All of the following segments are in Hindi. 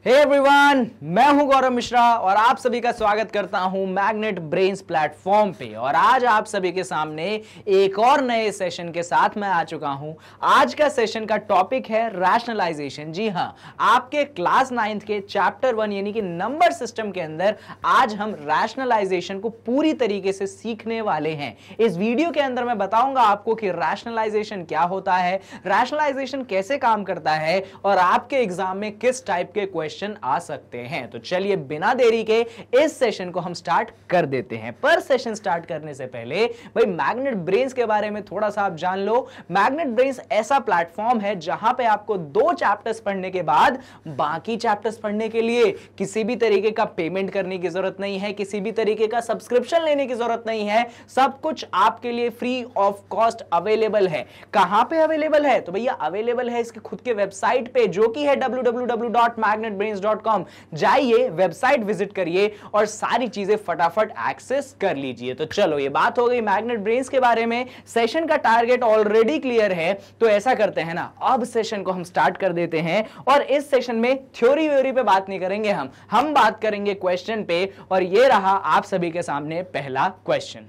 हे एवरीवन, मैं हूं गौरव मिश्रा और आप सभी का स्वागत करता हूं मैग्नेट ब्रेन्स प्लेटफॉर्म पे। और आज आप सभी के सामने एक और नए सेशन के साथ मैं आ चुका हूं। आज का सेशन का टॉपिक है रैशनलाइजेशन। जी हां, आपके क्लास 9th के चैप्टर 1 यानी कि नंबर सिस्टम के अंदर आज हम रैशनलाइजेशन को पूरी तरीके से सीखने वाले हैं। इस वीडियो के अंदर मैं बताऊंगा आपको कि रैशनलाइजेशन क्या होता है, रैशनलाइजेशन कैसे काम करता है और आपके एग्जाम में किस टाइप के क्वेश्चन आ सकते हैं। तो चलिए बिना देरी के इस सेशन को हम स्टार्ट कर देते हैं। पर सेशन स्टार्ट करने से पहले भाई मैग्नेट ब्रेन्स के बारे में थोड़ा सा आप जान लो। मैग्नेट ब्रेन्स ऐसा प्लेटफॉर्म है जहां पे आपको 2 चैप्टर्स पढ़ने के बाद बाकी चैप्टर्स पढ़ने के लिए किसी भी तरीके का पेमेंट करने की जरूरत नहीं है, किसी भी तरीके का सब्सक्रिप्शन लेने की जरूरत नहीं है। सब कुछ आपके लिए फ्री ऑफ कॉस्ट अवेलेबल है। कहां पे अवेलेबल है? तो भैया अवेलेबल है इसके खुद के वेबसाइट पे, जो कि है www.magnetbrains.com। जाइए, वेबसाइट विजिट करिए और सारी चीजें फटाफट एक्सेस कर लीजिए। तो चलो, ये बात हो गई मैग्नेट ब्रेन्स के बारे में। सेशन का टारगेट ऑलरेडी क्लियर है, तो ऐसा करते हैं ना, अब सेशन को हम स्टार्ट कर देते हैं। और इस सेशन में थ्योरी व्योरी पे बात नहीं करेंगे, हम बात करेंगे क्वेश्चन पे। और ये रहा आप सभी के सामने पहला क्वेश्चन।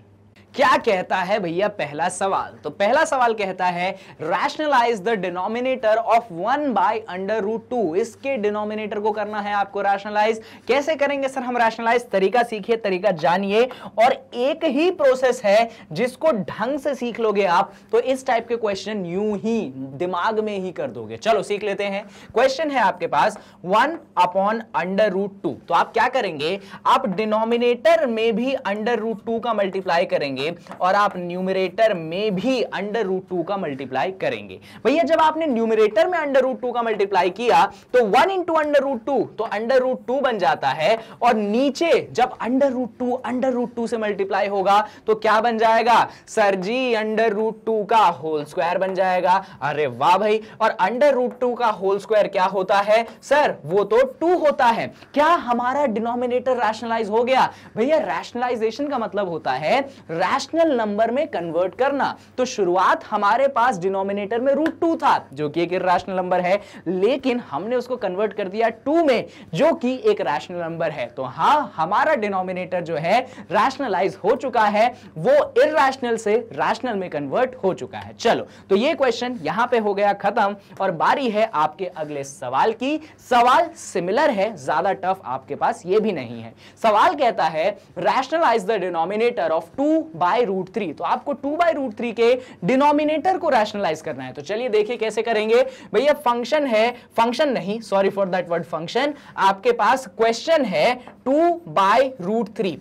क्या कहता है भैया पहला सवाल? तो पहला सवाल कहता है रैशनलाइज द डिनोमिनेटर ऑफ 1/√2। इसके डिनोमिनेटर को करना है आपको रैशनलाइज। कैसे करेंगे सर हम रैशनलाइज? तरीका सीखिए, तरीका जानिए। और एक ही प्रोसेस है, जिसको ढंग से सीख लोगे आप तो इस टाइप के क्वेश्चन यूं ही दिमाग में ही कर दोगे। चलो सीख लेते हैं। क्वेश्चन है आपके पास 1/√2। तो आप क्या करेंगे, आप डिनोमिनेटर में भी √2 का मल्टीप्लाई करेंगे और आप न्यूमरेटर में भी √2 का मल्टीप्लाई करेंगे। भैया जब आपने न्यूमरेटर में √2 का मल्टीप्लाई किया तो 1 इंटू √2 तो √2 बन जाता है। और नीचे जब √2 से मल्टीप्लाई होगा तो क्या बन जाएगा सर जी? √2 का होल स्क्वायर बन जाएगा। अरे वाह भाई! और √2 का होल स्क्वायर क्या होता है सर? वो तो 2 होता है। क्या हमारा डिनोमिनेटर रैशनलाइज हो गया? भैया रैशनलाइजेशन का मतलब होता है रैशनल नंबर में कन्वर्ट करना। तो शुरुआत हमारे पास डिनोमिनेटर में √2 था, जो कि एक इरैशनल नंबर है, लेकिन हमने उसको कन्वर्ट कर दिया 2 में, जो कि एक रैशनल नंबर है। तो हां, हमारा डिनोमिनेटर जो है रैशनलाइज हो चुका है, वो इरैशनल से रैशनल में कन्वर्ट हो चुका है। चलो, तो ये क्वेश्चन यहां पे हो गया खत्म और बारी है आपके अगले सवाल की। सवाल सिमिलर है, ज्यादा टफ आपके पास ये भी नहीं है। सवाल कहता है रैशनलाइज द डिनोमिनेटर ऑफ 2/√3। तो आपको 2/√3 के डिनोमिनेटर को रैशनलाइज करना है। तो चलिए देखिए कैसे करेंगे। भैया फंक्शन है, फंक्शन नहीं, sorry for that word function, आपके पास क्वेश्चन है 2/√3।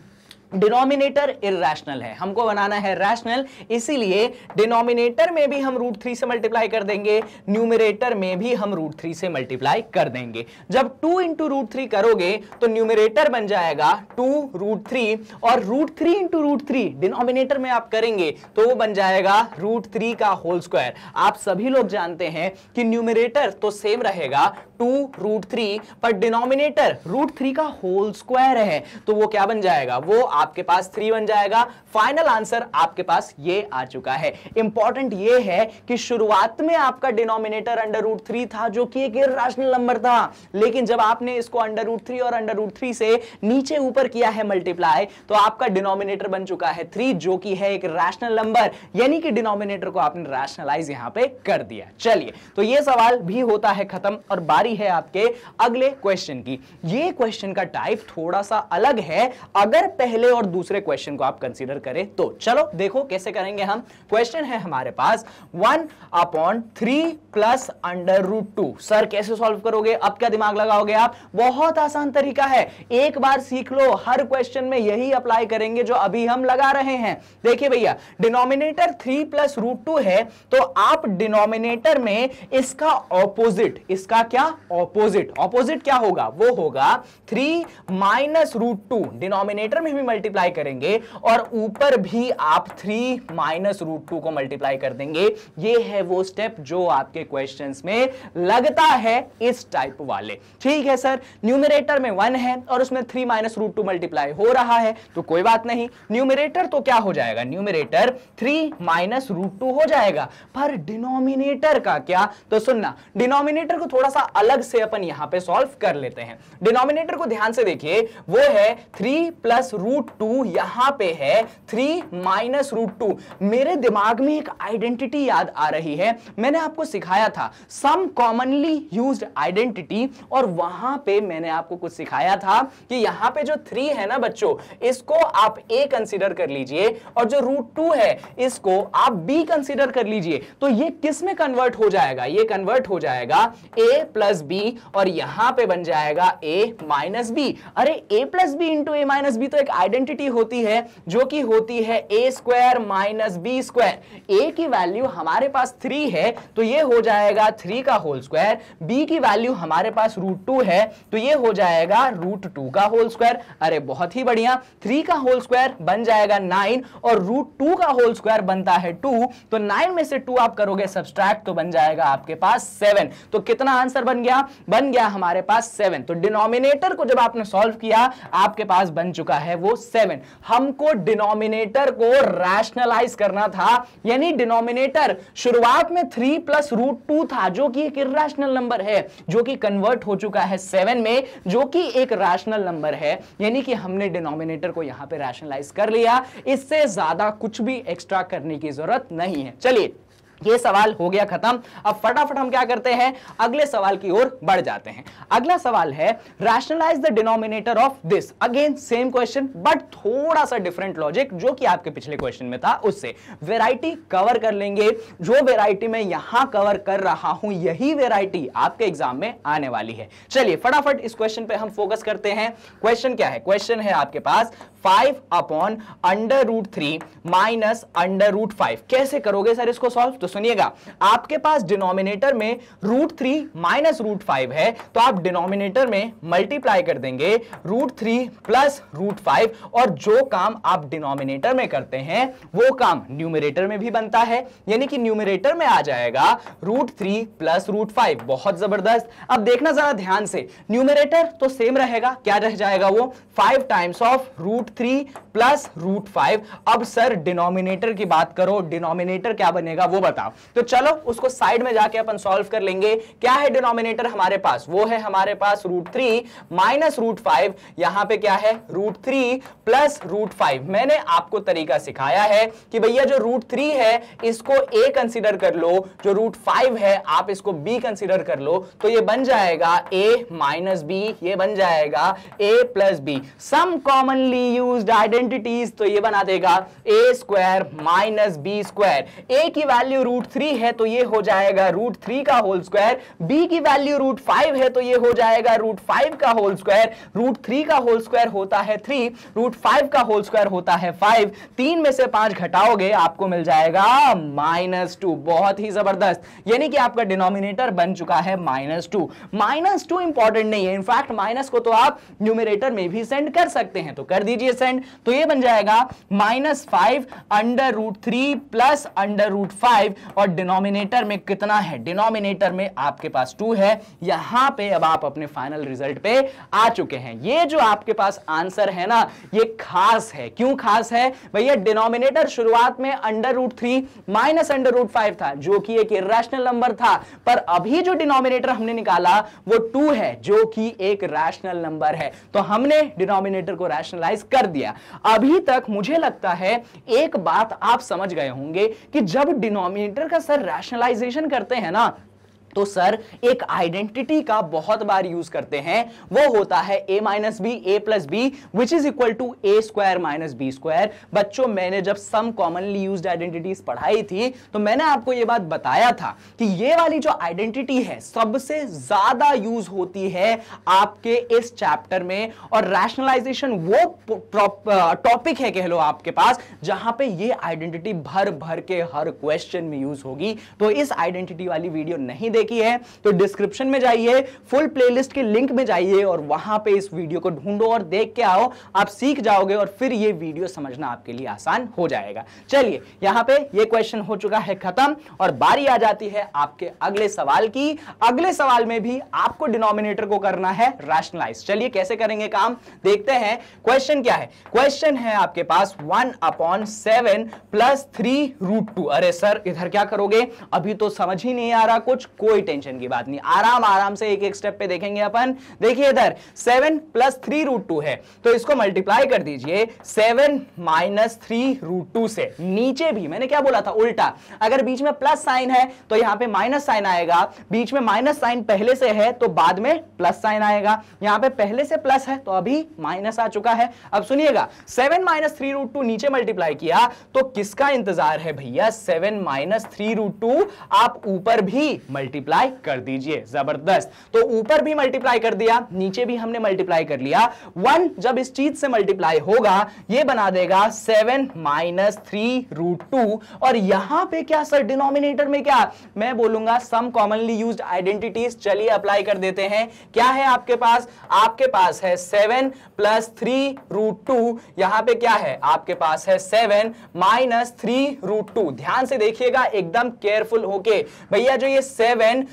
डिनोमिनेटर इरैशनल है, हमको बनाना है रैशनल, इसीलिए डिनोमिनेटर में भी हम √3 से मल्टीप्लाई कर देंगे, न्यूमरेटर में भी हम √3 से मल्टीप्लाई कर देंगे। जब 2 इंटू √3 करोगे तो न्यूमरेटर बन जाएगा 2√3 और √3 इंटू √3 डिनोमिनेटर में आप करेंगे तो वो बन जाएगा √3 का होल स्क्वायर। आप सभी लोग जानते हैं कि न्यूमरेटर तो सेम रहेगा 2√3, पर डिनोमिनेटर √3 का होल स्क्वायर है, तो वो क्या बन जाएगा? वो आपके पास 3 बन जाएगा। फाइनल आंसर आपके पास ये आ चुका है। इंपॉर्टेंट ये है कि शुरुआत में आपका डिनोमिनेटर √3 था, जो कि एक इरैशनल नंबर था, लेकिन जब आपने इसको √3 और √3 से नीचे ऊपर किया है मल्टीप्लाई, तो आपका डिनोमिनेटर बन चुका है 3, जो कि है एक रैशनल नंबर, यानी कि डिनोमिनेटर को आपने रैशनलाइज यहां पे कर दिया। चलिए, तो ये सवाल भी होता है खत्म और बारी है आपके अगले क्वेश्चन की। ये क्वेश्चन का टाइप थोड़ा सा अलग है अगर पहले और दूसरे क्वेश्चन को आप कंसीडर करें तो। चलो देखो कैसे करेंगे हम। क्वेश्चन है हमारे पास 1/3 प्लस √2। सर कैसे सॉल्व करोगे? अब क्या दिमाग लगाओगे आप? बहुत आसान तरीका है, एक बार सीख लो। हर क्वेश्चन में यही अप्लाई करेंगे जो अभी हम लगा रहे हैं। देखिए भैया, डिनोमिनेटर 3 प्लस √2 है, तो आप डिनोमिनेटर में इसका ऑपोजिट, इसका क्या ऑपोजिट, ऑपोजिट क्या होगा? वो होगा 3 - √2। डिनोमिनेटर में भी मल्टीप्लाई करेंगे और ऊपर भी आप 3 माइनस रूट 2 को मल्टीप्लाई कर देंगे। ये है वो स्टेप जो आपके क्वेश्चंस में लगता है इस टाइप वाले। ठीक है सर, न्यूमरेटर में 1 है और उसमें 3 माइनस रूट 2 मल्टीप्लाई हो रहा है तो कोई बात नहीं, न्यूमरेटर तो क्या हो जाएगा, न्यूमरेटर 3 माइनस रूट 2 हो जाएगा। पर डिनोमिनेटर का क्या, तो सुनना, डिनोमिनेटर को थोड़ा सा अलग से अपन यहां पे सॉल्व कर लेते हैं। डिनोमिनेटर को ध्यान से देखिए, वो है 3 प्लस रूट 2, यहां पे है 3 माइनस रूट 2। मेरे दिमाग में एक आइडेंटिटी याद आ रही है, मैंने आपको सिखाया था सम कॉमनली यूज्ड आइडेंटिटी, और वहां पे मैंने आपको कुछ सिखाया था कि यहां पे जो 3 है ना बच्चों, इसको आप a कंसीडर कर लीजिए और जो रूट 2 है इसको आप b कंसीडर कर लीजिए। तो ये किस में कन्वर्ट हो जाएगा, ये कन्वर्ट हो जाएगा a प्लस b और यहां पे बन जाएगा a माइनस b। अरे a plus b into a minus b तो एक आइडेंटिटी होती है जो कि होती है a square minus b square. a की वैल्यू हमारे पास 3 है तो ये हो जाएगा 3 का होल स्क्वायर, b की वैल्यू हमारे पास रूट 2 है तो ये हो जाएगा रूट 2 का होल स्क्वायर। अरे बहुत ही बढ़िया, 3 का होल स्क्वायर बन जाएगा 9 और रूट 2 का होल स्क्वायर बनता है 2, तो 9 में से 2 आप करोगे सब्सट्रैक्ट तो बन जाएगा आपके पास 7। तो कितना आंसर बन गया, बन गया हमारे पास 7। तो डिनोमिनेटर को जब आपने सॉल्व किया आपके पास बन चुका है वो 7। हमको डिनोमिनेटर को रैशनलाइज करना था, यानी डिनोमिनेटर शुरुआत में 3 प्लस रूट 2 था जो कि एक इर्रेशनल नंबर है, जो कि कन्वर्ट हो चुका है 7 में जो कि एक रैशनल नंबर है, यानी कि हमने डिनोमिनेटर को यहां पे रैशनलाइज कर लिया। इससे ज्यादा कुछ भी एक्स्ट्रा करने की जरूरत नहीं है। चलिए ये सवाल हो गया खत्म। अब फटाफट हम क्या करते हैं, अगले सवाल की ओर बढ़ जाते हैं। अगला सवाल है rationalise the denominator of this. Again same question but थोड़ा सा डिफरेंट लॉजिक जो कि आपके पिछले क्वेश्चन में था उससे। वैरायटी कवर कर लेंगे, जो वैरायटी मैं यहां कवर कर रहा हूं यही वैरायटी आपके एग्जाम में आने वाली है। चलिए फटाफट इस क्वेश्चन पे हम फोकस करते हैं। क्वेश्चन क्या है, क्वेश्चन है आपके पास 5 upon under root 3 minus under root 5। कैसे करोगे सर इसको सॉल्व, तो सुनिएगा, आपके पास डिनोमिनेटर में रूट 3 माइनस रूट 5 है तो आप डिनोमिनेटर में मल्टीप्लाई कर देंगे रूट 3 प्लस रूट 5, और जो काम आप डिनोमिनेटर में करते हैं वो काम न्यूमरेटर में भी बनता है, यानी कि न्यूमरेटर में आ जाएगा रूट 3 प्लस रूट 5। बहुत जबरदस्त। अब देखना जरा ध्यान से, न्यूमरेटर तो सेम रहेगा, क्या रह जाएगा वो 5 times of root 3 plus root 5। अब सर डिनोमिनेटर की बात करो, डिनोमिनेटर क्या बनेगा वो बताओ। तो चलो उसको साइड में जाके अपन सॉल्व कर लेंगे। क्या है डिनोमिनेटर हमारे पास, वो है हमारे पास रूट 3 माइनस रूट 5, यहां पे क्या है रूट 3 प्लस रूट 5। मैंने आपको तरीका सिखाया है कि भैया जो रूट 3 है इसको a कंसीडर कर लो, जो रूट 5 है आप इसको b कंसीडर कर लो, तो ये बन जाएगा a माइनस b, ये बन जाएगा a plus b। Some commonly used identities, तो ये बना देगा a square minus b square. a की वैल्यू रूट 3 है तो ये हो जाएगा रूट 3 का होल स्क्वायर, b की वैल्यू रूट 5 है तो ये हो जाएगा रूट 5 का होल स्क्वायर। रूट 3 का होल स्क्वायर होता है 3, रूट 5 का होल स्क्वायर होता है 5। 3 में से 5 घटाओगे आपको मिल जाएगा -2। बहुत ही जबरदस्त, यानी कि आपका डिनोमिनेटर बन चुका है -2। -2 इंपॉर्टेंट नहीं है, इनफैक्ट माइनस को तो आप न्यूमरेटर में भी सेंड कर सकते हैं, तो कर दीजिए सेंड। तो ये बन जाएगा -5 under root 3 plus under root 5, और डिनोमिनेटर में कितना है, डिनोमिनेटर में आपके पास 2 है। यहां पे अब आप अपने फाइनल रिजल्ट पे आ चुके हैं। ये जो आपके पास आंसर है ना ये खास है। क्यों खास है भैया, डिनोमिनेटर शुरुआत में under root 3 minus under root 5 था जो कि एक इर्रेशनल नंबर था, पर अभी जो डिनोमिनेटर हमने निकाला वो 2 है जो कि एक रैशनल नंबर है, तो हमने डिनोमिनेटर को रैशनलाइज कर दिया। अभी तक मुझे लगता है एक बात आप समझ गए होंगे कि जब डिनोमिनेटर का सर रैशनलाइजेशन करते हैं ना तो सर एक आइडेंटिटी का बहुत बार यूज करते हैं, वो होता है a minus b a plus b which is equal to a square minus b square. बच्चों मैंने जब सम कॉमनली यूज्ड आइडेंटिटीज पढ़ाई थी तो मैंने आपको ये बात बताया था कि ये वाली जो आइडेंटिटी है सबसे ज्यादा यूज होती है आपके इस चैप्टर में, और रैशनलाइजेशन वो टॉपिक है कह लो आपके पास जहां पे ये आइडेंटिटी भर भर के हर क्वेश्चन में यूज होगी। तो इस आइडेंटिटी वाली वीडियो नहीं देखी है तो डिस्क्रिप्शन में जाइए, फुल प्लेलिस्ट के लिंक में जाइए और वहां पे इस वीडियो को ढूंढो और देख के आओ, आप सीख जाओगे और फिर ये वीडियो समझना आपके लिए आसान हो जाएगा। चलिए यहां पे ये क्वेश्चन हो चुका है खत्म और बारी आ जाती है आपके अगले सवाल की। अगले सवाल में भी आपको डिनोमिनेटर को करना है रैशनलाइज। चलिए कैसे करेंगे काम देखते हैं। क्वेश्चन क्या है? क्वेश्चन है आपके पास 1/7 प्लस 3√2। अरे सर इधर क्या करोगे, अभी तो समझ ही नहीं आ रहा कुछ, कोई टेंशन की बात नहीं, आराम आराम से एक एक स्टेप पे देखेंगे अपन। देखिए इधर 7 प्लस 3√2 है तो इसको मल्टीप्लाई कर दीजिए 7 माइनस 3√2 से। नीचे भी मैंने क्या बोला था, उल्टा, अगर बीच में प्लस साइन है तो यहां पे माइनस साइन आएगा, बीच में माइनस साइन पहले से है तो बाद में प्लस साइन आएगा, यहां पे पहले से प्लस है तो अभी माइनस आ चुका है। अब सुनिएगा 7 माइनस 3√2 नीचे मल्टीप्लाई किया तो किसका इंतजार है भैया, 7 माइनस 3√2 आप ऊपर भी मल्टीप्लाई कर दीजिए। जबरदस्त, तो ऊपर भी मल्टीप्लाई कर दिया, नीचे भी हमने मल्टीप्लाई कर लिया। 1 जब इस चीज से मल्टीप्लाई होगा ये बना देगा 7 माइनस 3√2 और यहां पे क्या सर डिनोमिनेटर में क्या, मैं बोलूंगा सम कॉमनली यूज्ड आइडेंटिटीज। चलिए अप्लाई कर देते हैं। क्या है आपके पास, आपके पास है 7 प्लस 3√2, यहां पे क्या है आपके पास है 7 माइनस 3√2। ध्यान से देखिएगा एकदम केयरफुल होके भैया, जो ये 7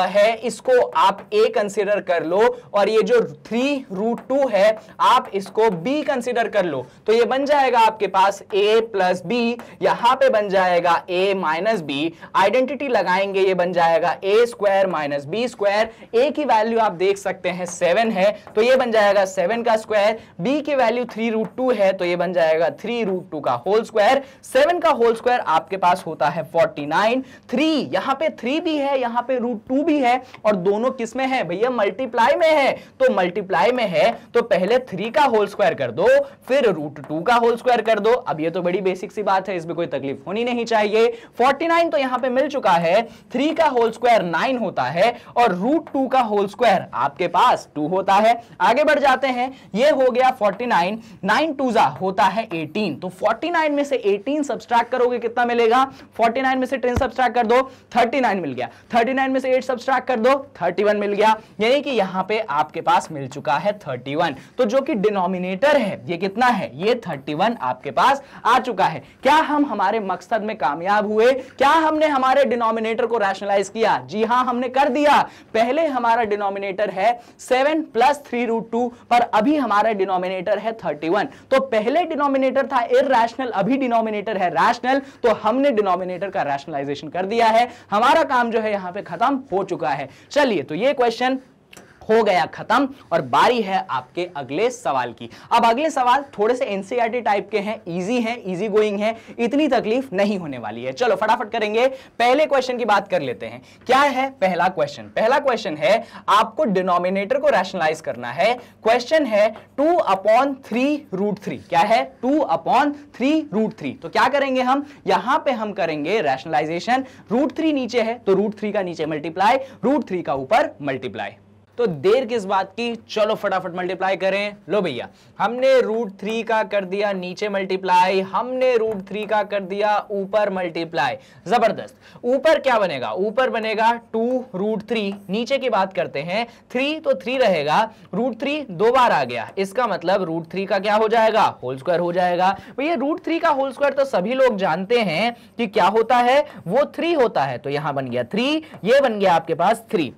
है इसको आप a कंसीडर कर लो और ये जो 3√2 है आप इसको b कंसीडर कर लो, तो ये बन जाएगा आपके पास a प्लस b, यहां पे बन जाएगा a माइनस b, आइडेंटिटी लगाएंगे ये बन जाएगा a square minus b square. a की वैल्यू आप देख सकते हैं 7 है तो ये बन जाएगा 7 का स्क्वायर, b की वैल्यू 3√2 है तो ये बन जाएगा 3√2 का होल स्क्वायर। 7 का होल स्क्वायर आपके पास होता है 49। 3 यहां पे 3 भी है, यहां पे √2 भी है और दोनों किस में है भैया, मल्टीप्लाई में है। तो मल्टीप्लाई में है तो पहले 3 का होल स्क्वायर कर दो फिर √2 का होल स्क्वायर कर दो। अब ये तो बड़ी बेसिक सी बात है, इसमें कोई तकलीफ होनी नहीं चाहिए। 49 तो यहां पे मिल चुका है, 3 का होल स्क्वायर 9 होता है और √2 का होल स्क्वायर आपके पास 2 होता है। आगे बढ़ जाते हैं, ये हो गया 49, 9 2 होता है 18, तो 49 में से 18 सब्सट्रैक्ट करोगे कितना मिलेगा, 49 में से 10 सब्सट्रैक्ट कर दो 39 मिल गया, 39 में से 8 सब्सट्रैक्ट कर दो 31 मिल गया, यानी कि यहां पे आपके पास मिल चुका है 31। तो जो कि डिनोमिनेटर है ये कितना है, ये 31 आपके पास आ चुका है। क्या हम हमारे मकसद में कामयाब हुए, क्या हमने हमारे डिनोमिनेटर को रैशनलाइज किया? जी हां हमने कर दिया। पहले हमारा डिनोमिनेटर है 7 प्लस 3√2 पर अभी हमारा डिनोमिनेटर है 31। तो पहले डिनोमिनेटर था इरैशनल, अभी डिनोमिनेटर है रैशनल, तो हमने डिनोमिनेटर का रैशनलाइजेशन कर दिया है। हमारा काम जो है यहां पे खत्म हो चुका है। चलिए तो ये क्वेश्चन हो गया खत्म और बारी है आपके अगले सवाल की। अब अगले सवाल थोड़े से एनसीईआरटी टाइप के हैं, इजी गोइंग है, इतनी तकलीफ नहीं होने वाली है। चलो फटाफट करेंगे। पहले क्वेश्चन की बात कर लेते हैं। क्या है पहला क्वेश्चन? पहला क्वेश्चन है आपको डिनोमिनेटर को रैशनलाइज करना है। क्वेश्चन है 2/3√3। क्या है? 2/3√3। तो क्या करेंगे हम, यहां पे हम करेंगे रैशनलाइजेशन। √3 नीचे है तो √3 का नीचे मल्टीप्लाई, √3 का ऊपर मल्टीप्लाई। तो देर किस बात की, चलो फटाफट मल्टीप्लाई करें। लो भैया हमने √3 का कर दिया नीचे मल्टीप्लाई, हमने √3 का कर दिया ऊपर मल्टीप्लाई। जबरदस्त। ऊपर क्या बनेगा, ऊपर बनेगा 2√3। नीचे की बात करते हैं 3 तो 3 रहेगा, √3 दो बार आ गया, इसका मतलब √3 का क्या हो जाएगा, होल स्क्वायर हो जाएगा। भैया √3 का होल स्क्वायर तो सभी लोग जानते हैं कि क्या होता है, वो 3 होता है। तो यहां बन गया 3, ये बन गया आपके पास 3।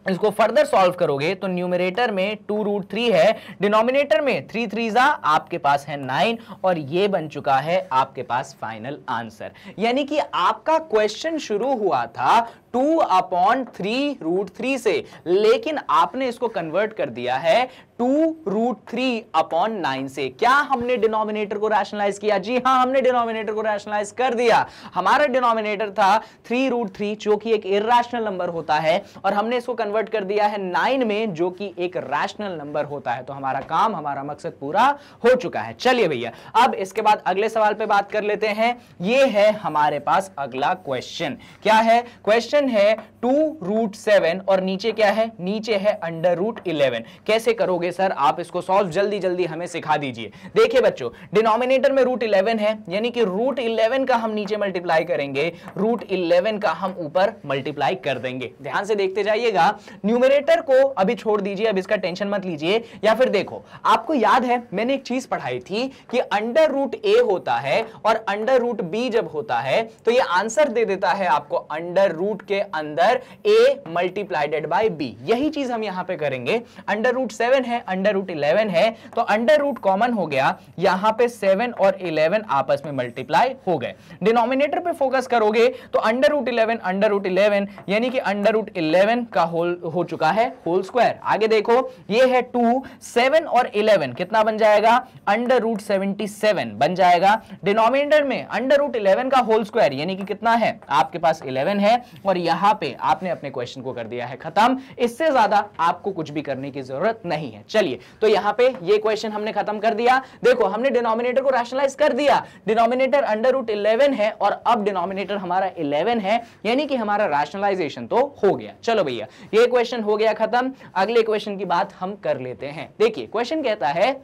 इसको फर्दर सॉल्व करोगे तो न्यूमरेटर में 2√3 है, डिनोमिनेटर में 3 3 आपके पास है 9 और ये बन चुका है आपके पास फाइनल आंसर। यानी कि आपका क्वेश्चन शुरू हुआ था 2/3√3 से, लेकिन आपने इसको कन्वर्ट कर दिया है 2√3/9 से। क्या हमने डिनोमिनेटर को रैशनलाइज किया? जी हां हमने डिनोमिनेटर को रैशनलाइज कर दिया। हमारा डिनोमिनेटर था 3√3 जो कि एक इरैशनल नंबर होता है और हमने इसको कन्वर्ट कर दिया है 9 में, जो कि एक रैशनल नंबर होता है। तो हमारा काम, हमारा मकसद पूरा हो चुका है। चलिए भैया, अब इसके बाद अगले सवाल पे बात कर लेते हैं। ये है हमारे पास अगला क्वेश्चन। क्या है क्वेश्चन? है 2√7 और नीचे क्या है? नीचे है √11। कैसे करोगे सर आप इसको सॉल्व? जल्दी जल्दी हमें सिखा दीजिए। देखिए बच्चों, डिनोमिनेटर में √11 है, यानी कि √11 का हम नीचे मल्टीप्लाई करेंगे, √11 का हम ऊपर मल्टीप्लाई कर देंगे। ध्यान से देखते जाइएगा। न्यूमरेटर को अभी छोड़ दीजिए, अब इसका टेंशन मत लीजिए। या फिर देखो, आपको याद है मैंने एक चीज पढ़ाई थी कि √a होता है और √b जब होता है तो ये आंसर दे देता है आपको √, के अंदर a मल्टीप्लाइडेड बाय b। यही चीज हम यहां पे करेंगे। √7 है, √11 है, तो √ कॉमन हो गया, यहां पे 7 और 11 आपस में मल्टीप्लाई हो गए। डिनोमिनेटर पे फोकस करोगे तो √11 यानी कि √11 का होल हो चुका है होल स्क्वायर। आगे देखो, ये है 2, 7 और 11 कितना बन जाएगा? √77 बन जाएगा। डिनोमिनेटर में √11 का होल स्क्वायर यानी कि कितना है? आपके पास 11 है, और यहां पे आपने अपने क्वेश्चन को कर दिया है खत्म। इससे ज्यादा आपको कुछ भी करने की जरूरत नहीं है। चलिए, तो यहां पे ये क्वेश्चन हमने खत्म कर दिया। देखो, हमने डिनोमिनेटर को रैशनलाइज कर दिया। डिनोमिनेटर √11 है और अब डिनोमिनेटर हमारा 11 है, यानी कि हमारा रैशनलाइजेशन तो हो गया। चलो भैया, ये क्वेश्चन हो गया खत्म। अगले क्वेश्चन की बात हम कर लेते हैं। देखिए, क्वेश्चन कहता है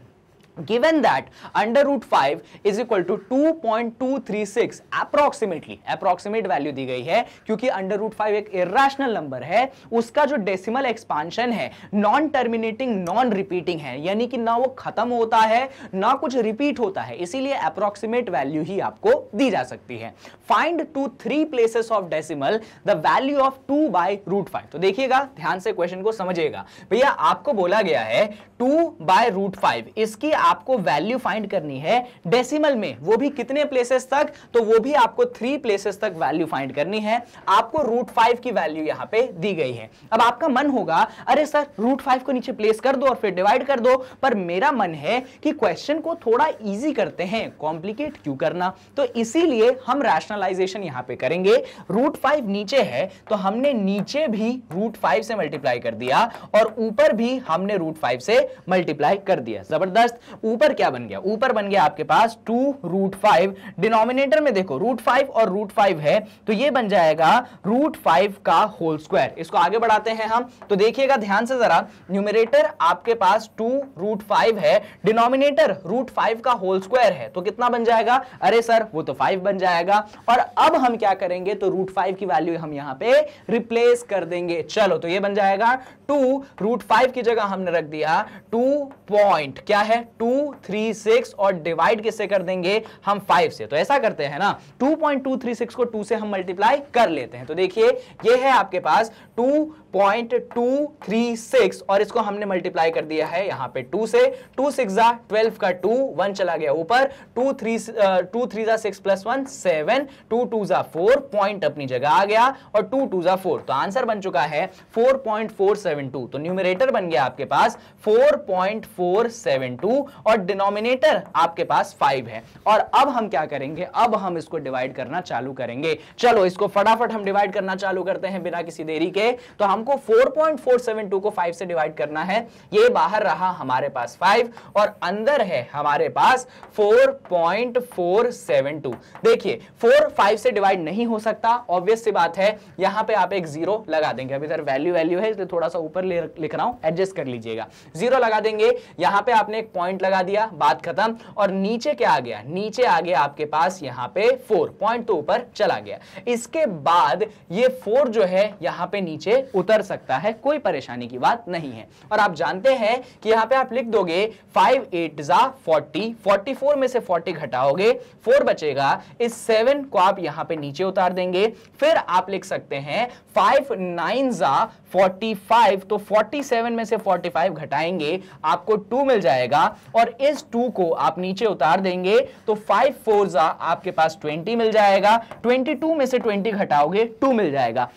given that √5 is equal to 2.236 approximate value दी गई है, क्योंकि √5 एक इरेशनल नंबर है, उसका जो डेसिमल एक्सपांशन है नॉन टर्मिनेटिंग नॉन रिपीटिंग है, यानी कि ना वो खत्म होता है ना कुछ रिपीट होता है, इसीलिए अप्रोक्सीमेट वैल्यू ही आपको दी जा सकती है। Find 3 places of decimal the value of 2/√5। तो देखिएगा, ध्यान से क्वेश्चन को समझिएगा भैया। आपको बोला गया है 2/√5, इसकी आपको वैल्यू फाइंड करनी है डेसिमल में, वो भी कितने प्लेसेस तक? तो वो भी आपको 3 प्लेसेस तक वैल्यू फाइंड करनी है। आपको √5 की वैल्यू यहां पे दी गई है। अब आपका मन होगा, अरे सर √5 को नीचे प्लेस कर दो और फिर डिवाइड कर दो, पर मेरा मन है कि क्वेश्चन को थोड़ा इजी करते हैं, कॉम्प्लिकेट क्यों करना? तो इसीलिए हम रैशनलाइजेशन यहां पे करेंगे। √5 नीचे है तो हमने नीचे भी √5 से मल्टीप्लाई कर दिया और ऊपर भी हमने √5 से मल्टीप्लाई कर दिया। जबरदस्त। ऊपर क्या बन गया? ऊपर बन गया आपके पास 2√5। डिनोमिनेटर में देखो √5 और √5 है, तो ये बन जाएगा √5 का होल स्क्वायर। इसको आगे बढ़ाते हैं हम, तो देखिएगा ध्यान से जरा। न्यूमरेटर आपके पास 2√5 है, डिनोमिनेटर √5 का होल स्क्वायर है, तो कितना बन जाएगा? अरे सर वो तो 5 बन जाएगा। और अब हम क्या करेंगे? तो √5 की वैल्यू हम यहां पे रिप्लेस कर देंगे। चलो, तो ये बन जाएगा 2, √5 की जगह हमने रख दिया 2 पॉइंट क्या है 236 और डिवाइड किससे कर देंगे? हम 5 से। तो ऐसा करते हैं ना, 2.236 को 2 से हम मल्टीप्लाई कर लेते हैं। तो देखिए, ये है आपके पास 2.236 और इसको हमने मल्टीप्लाई कर दिया है यहां पे 2 से। 2 6 जा 12 का 2, 1 चला गया ऊपर, 2 3 जा 6 + 1 7, 2 2 जा 4, पॉइंट अपनी जगह आ गया और 2 2 जा 4। तो आंसर बन चुका है 4.472। तो न्यूमरेटर बन गया आपके पास 4.472 और डिनोमिनेटर आपके पास 5 है। और अब हम क्या करेंगे? अब हम इसको डिवाइड करना चालू करेंगे। चलो, इसको फटाफट हम डिवाइड करना चालू करते हैं बिना किसी देरी के। तो हमको 4.472 को 5 से डिवाइड करना है। ये बाहर रहा हमारे पास 5 और अंदर है हमारे पास 4.472। देखिए, 4 5 से डिवाइड नहीं हो सकता, ऑब्वियस सी बात है। यहां पे आप एक 0 लगा देंगे। अभी इधर वैल्यू है, इसलिए थोड़ा सा ऊपर लिख रहा हूं, एडजस्ट कर लीजिएगा। 0 लगा देंगे, यहां पे आपने एक पॉइंट लगा दिया, बात खत्म। और नीचे क्या आ गया? नीचे आ गया आपके पास यहां पे 4, पॉइंट तो ऊपर चला गया। इसके बाद ये 4 जो है यहां पे नीचे उतर सकता है, कोई परेशानी की बात नहीं है। और आप जानते हैं कि यहां पे आप लिख दोगे 5 8 जा 40, 44 में से 40 घटाओगे, 4 बचेगा। इस 7 को आप यहां पे नीचे उतार देंगे। फिर आप लिख सकते हैं 5 9 जा 45, तो 47 में से 45 घटाएंगे, आपको 2 मिल जाएगा। और इस 2 को आप नीचे उतार देंगे तो 5 4 जा आपके पास 20 मिल जाएगा। 22 में से 20 घटाओगे 2 मिल जाएगा।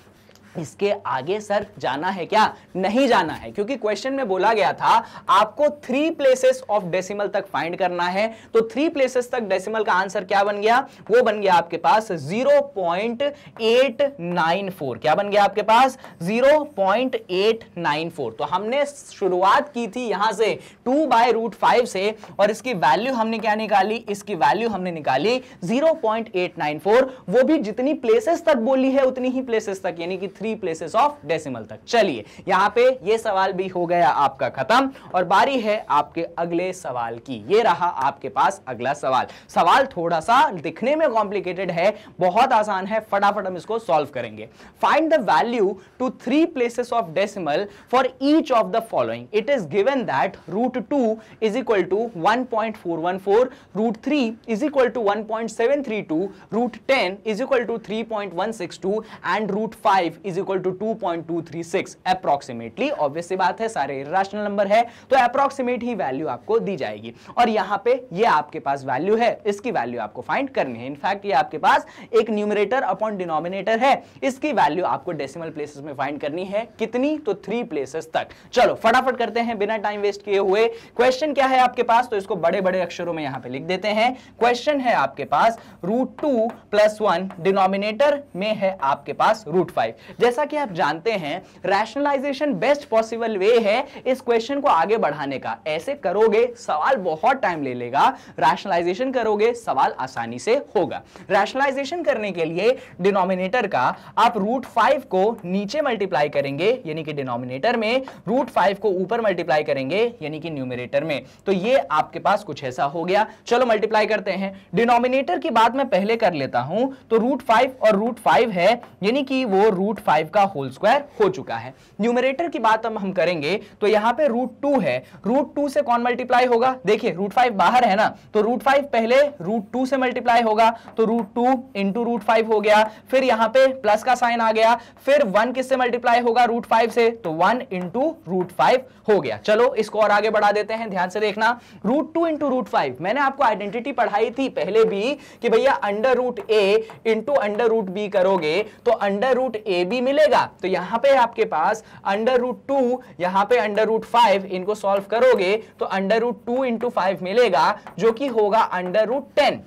इसके आगे सर जाना है क्या? नहीं जाना है, क्योंकि क्वेश्चन में बोला गया था आपको 3 प्लेसेस ऑफ डेसिमल तक फाइंड करना है। तो 3 प्लेसेस तक डेसिमल का आंसर क्या बन गया? वो बन गया आपके पास 0.894। क्या बन गया आपके पास? 0.894। तो हमने शुरुआत की थी यहां से 2/√5 से, और इसकी वैल्यू हमने क्या निकाली? इसकी वैल्यू हमने निकाली 0.894, वो भी जितनी प्लेसेस तक बोली है उतनी ही प्लेसेस तक, यानी कि 3 प्लेसेस ऑफ डेसिमल तक। चलिए यहां पे ये सवाल भी हो गया आपका खत्म, और बारी है आपके अगले सवाल की। ये रहा आपके पास अगला सवाल। सवाल थोड़ा सा दिखने में कॉम्प्लिकेटेड है, बहुत आसान है, फटाफट हम इसको सॉल्व करेंगे। Find the value to 3 places of decimal for each of the following. It is given that √2 is equal to 1.414, √3 is equal to 1.732, √10 is equal to 3.162 and √5 is equal to 2.236। Approximately, obvious सी बात है, सारे इरेशनल नंबर है तो अप्रॉक्सीमेट ही वैल्यू आपको दी जाएगी, और यहां पे ये आपके पास वैल्यू है, इसकी वैल्यू आपको फाइंड करनी है। इनफैक्ट ये आपके पास एक न्यूमरेटर अपॉन डिनोमिनेटर है, इसकी वैल्यू आपको डेसिमल प्लेसेस में फाइंड करनी है। कितनी? तो 3 प्लेसेस तक। चलो फटाफट करते हैं बिना टाइम वेस्ट किए हुए। क्वेश्चन क्या है आपके पास? तो इसको बड़े बड़े अक्षरों में यहां पे लिख देते हैं। क्वेश्चन है आपके पास √2 + 1, डिनोमिनेटर में है आपके पास √5। जैसा कि आप जानते हैं रैशनलाइजेशन बेस्ट पॉसिबल वे है इस क्वेश्चन को आगे बढ़ाने का। ऐसे करोगे सवाल बहुत टाइम ले लेगा, रैशनलाइजेशन करोगे सवाल आसानी से होगा। रैशनलाइजेशन करने के लिए डिनोमिनेटर का आप √5 को नीचे मल्टीप्लाई करेंगे, यानी कि डिनोमिनेटर में, √5 को ऊपर मल्टीप्लाई करेंगे, यानी कि न्यूमरेटर में। तो ये आपके पास कुछ ऐसा हो गया। चलो मल्टीप्लाई करते हैं। डिनोमिनेटर की बात मैं पहले कर लेता हूं, तो √5 और √5 है, यानी कि वो √5 का होल स्क्वायर हो चुका है। न्यूमरेटर की बात हम करेंगे तो यहां पे √2 है, √2 से कौन मल्टीप्लाई होगा? देखिए √5 बाहर है ना, तो √5 पहले √2 से मल्टीप्लाई होगा, तो √2 इंटू √5 हो गया, फिर यहां पे प्लस का साइन आ गया, फिर 1 किससे मल्टीप्लाई होगा? √5 से, तो 1 इंटू √5 हो गया। चलो इसको और आगे बढ़ा देते हैं, ध्यान से देखना। √2 इंटू √5, मैंने आपको आइडेंटिटी पढ़ाई थी पहले भी कि भैया √a इंटू √b करोगे तो √ab मिलेगा। तो यहां पे आपके पास √2, यहां पे √5, इनको सॉल्व करोगे तो √2 इंटू 5 मिलेगा, जो कि होगा √10।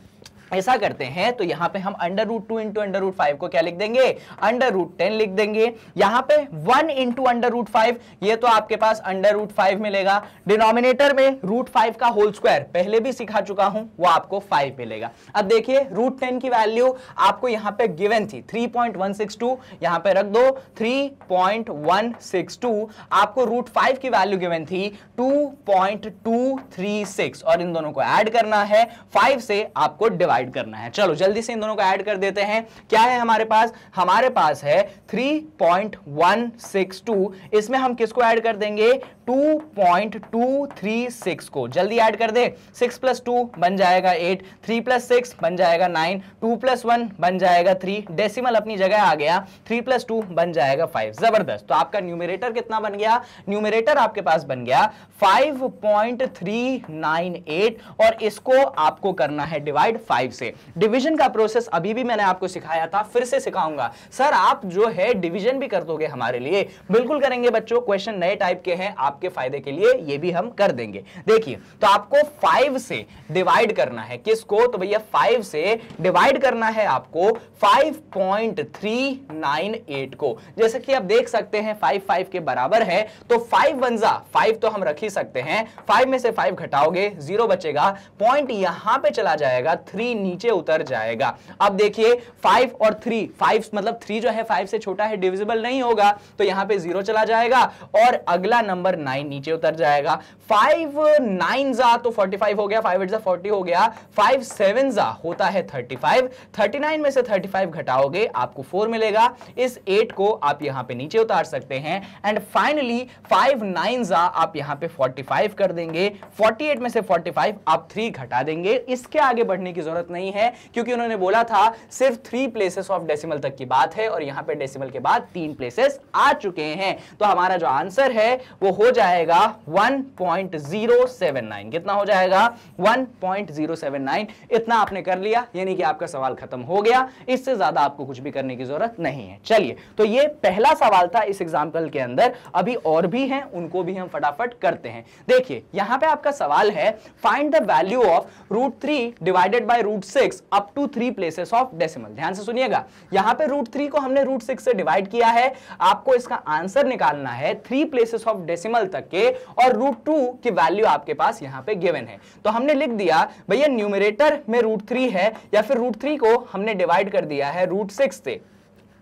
ऐसा करते हैं तो यहां पे हम √2 इंटू √5 को क्या लिख देंगे? √10 लिख देंगे। यहां पे 1 इंटू √5, ये तो आपके पास √5 मिलेगा। डिनोमिनेटर में √5 का होल स्क्वायर पहले भी सिखा चुका हूं, वो आपको 5 मिलेगा। अब देखिए √10 की वैल्यू आपको यहां पे गिवन थी 3.162, यहां पे रख दो 3.162। आपको √5 की वैल्यू गिवन थी 2.236, और इन दोनों को ऐड करना है, 5 से आपको डिवाइड करना है। चलो जल्दी से इन दोनों को ऐड कर देते हैं। क्या है हमारे पास? हमारे पास है 3.162, इसमें हम किसको ऐड कर देंगे? 2.236 को। जल्दी ऐड कर दे। 6 + 2 बन जाएगा 8, 3 + 6 बन जाएगा 9, 2 + 1 बन जाएगा 3, डेसिमल अपनी जगह आ गया, 3 + 2 बन जाएगा 5। जबरदस्त। तो आपका न्यूमरेटर कितना बन गया? न्यूमरेटर आपके पास बन गया 5.398, और इसको आपको करना है डिवाइड 5 से। डिवीजन का प्रोसेस अभी भी मैंने आपको सिखाया था, फिर से सिखाऊंगा। सर आप जो है डिवीजन भी कर दोगे हमारे लिए? बिल्कुल करेंगे बच्चों, क्वेश्चन नए टाइप के हैं, आपके फायदे के लिए ये भी हम कर देंगे। देखिए तो आपको 5 से डिवाइड करना है, किसको? तो भैया 5 से डिवाइड करना है आपको 5.398 को। जैसे कि आप देख सकते हैं 5 5 के बराबर है, तो 5 1 जा 5 तो हम रख ही सकते हैं, 5 में से 5 घटाओगे 0 बचेगा, पॉइंट यहां पे चला जाएगा, 3 नीचे उतर जाएगा। अब देखिए 5 और 3, 5 मतलब 3 जो है 5 से छोटा है, डिविजिबल नहीं होगा, तो यहां पे 0 चला जाएगा, और अगला नंबर 9 नीचे उतर जाएगा। 5 9 जा तो 45 हो गया, 5 8 जा 40 हो गया, 5 7 जा होता है 35, 39 में से 35 घटाओगे आपको 4 मिलेगा। इस 8 को आप यहां पे नीचे उतार सकते हैं, एंड फाइनली 5 9 जा आप यहां पे 45 कर देंगे, 48 में से 45 आप 3 घटा देंगे। इसके आगे बढ़ने की जरूरत जरूरत नहीं है, क्योंकि उन्होंने बोला था सिर्फ 3 प्लेसेस ऑफ डेसिमल तक की बात है और यहां पे डेसिमल के बाद 3 प्लेसेस आ चुके हैं। तो हमारा जो आंसर है वो हो जाएगा 1.079। कितना हो जाएगा? 1.079। इतना आपने कर लिया, यानी कि आपका सवाल खत्म हो गया। इससे ज्यादा आपको कुछ भी करने की जरूरत नहीं है। चलिए, तो ये पहला सवाल था इस एग्जाम्पल के अंदर। अभी और भी हैं, उनको भी हम फटाफट करते हैं। देखिए, यहां पे आपका सवाल है find the value of √3 divided by √6 up to 3 places of decimal. ध्यान से सुनिएगा, यहां पे √3 को हमने √6 से डिवाइड किया है। आपको इसका आंसर निकालना है 3 प्लेसेस ऑफ डेसिमल तक के, और √2 की वैल्यू आपके पास यहां पे गिवन है। तो हमने लिख दिया भैया न्यूमरेटर में √3 है, या फिर √3 को हमने डिवाइड कर दिया है √6 से।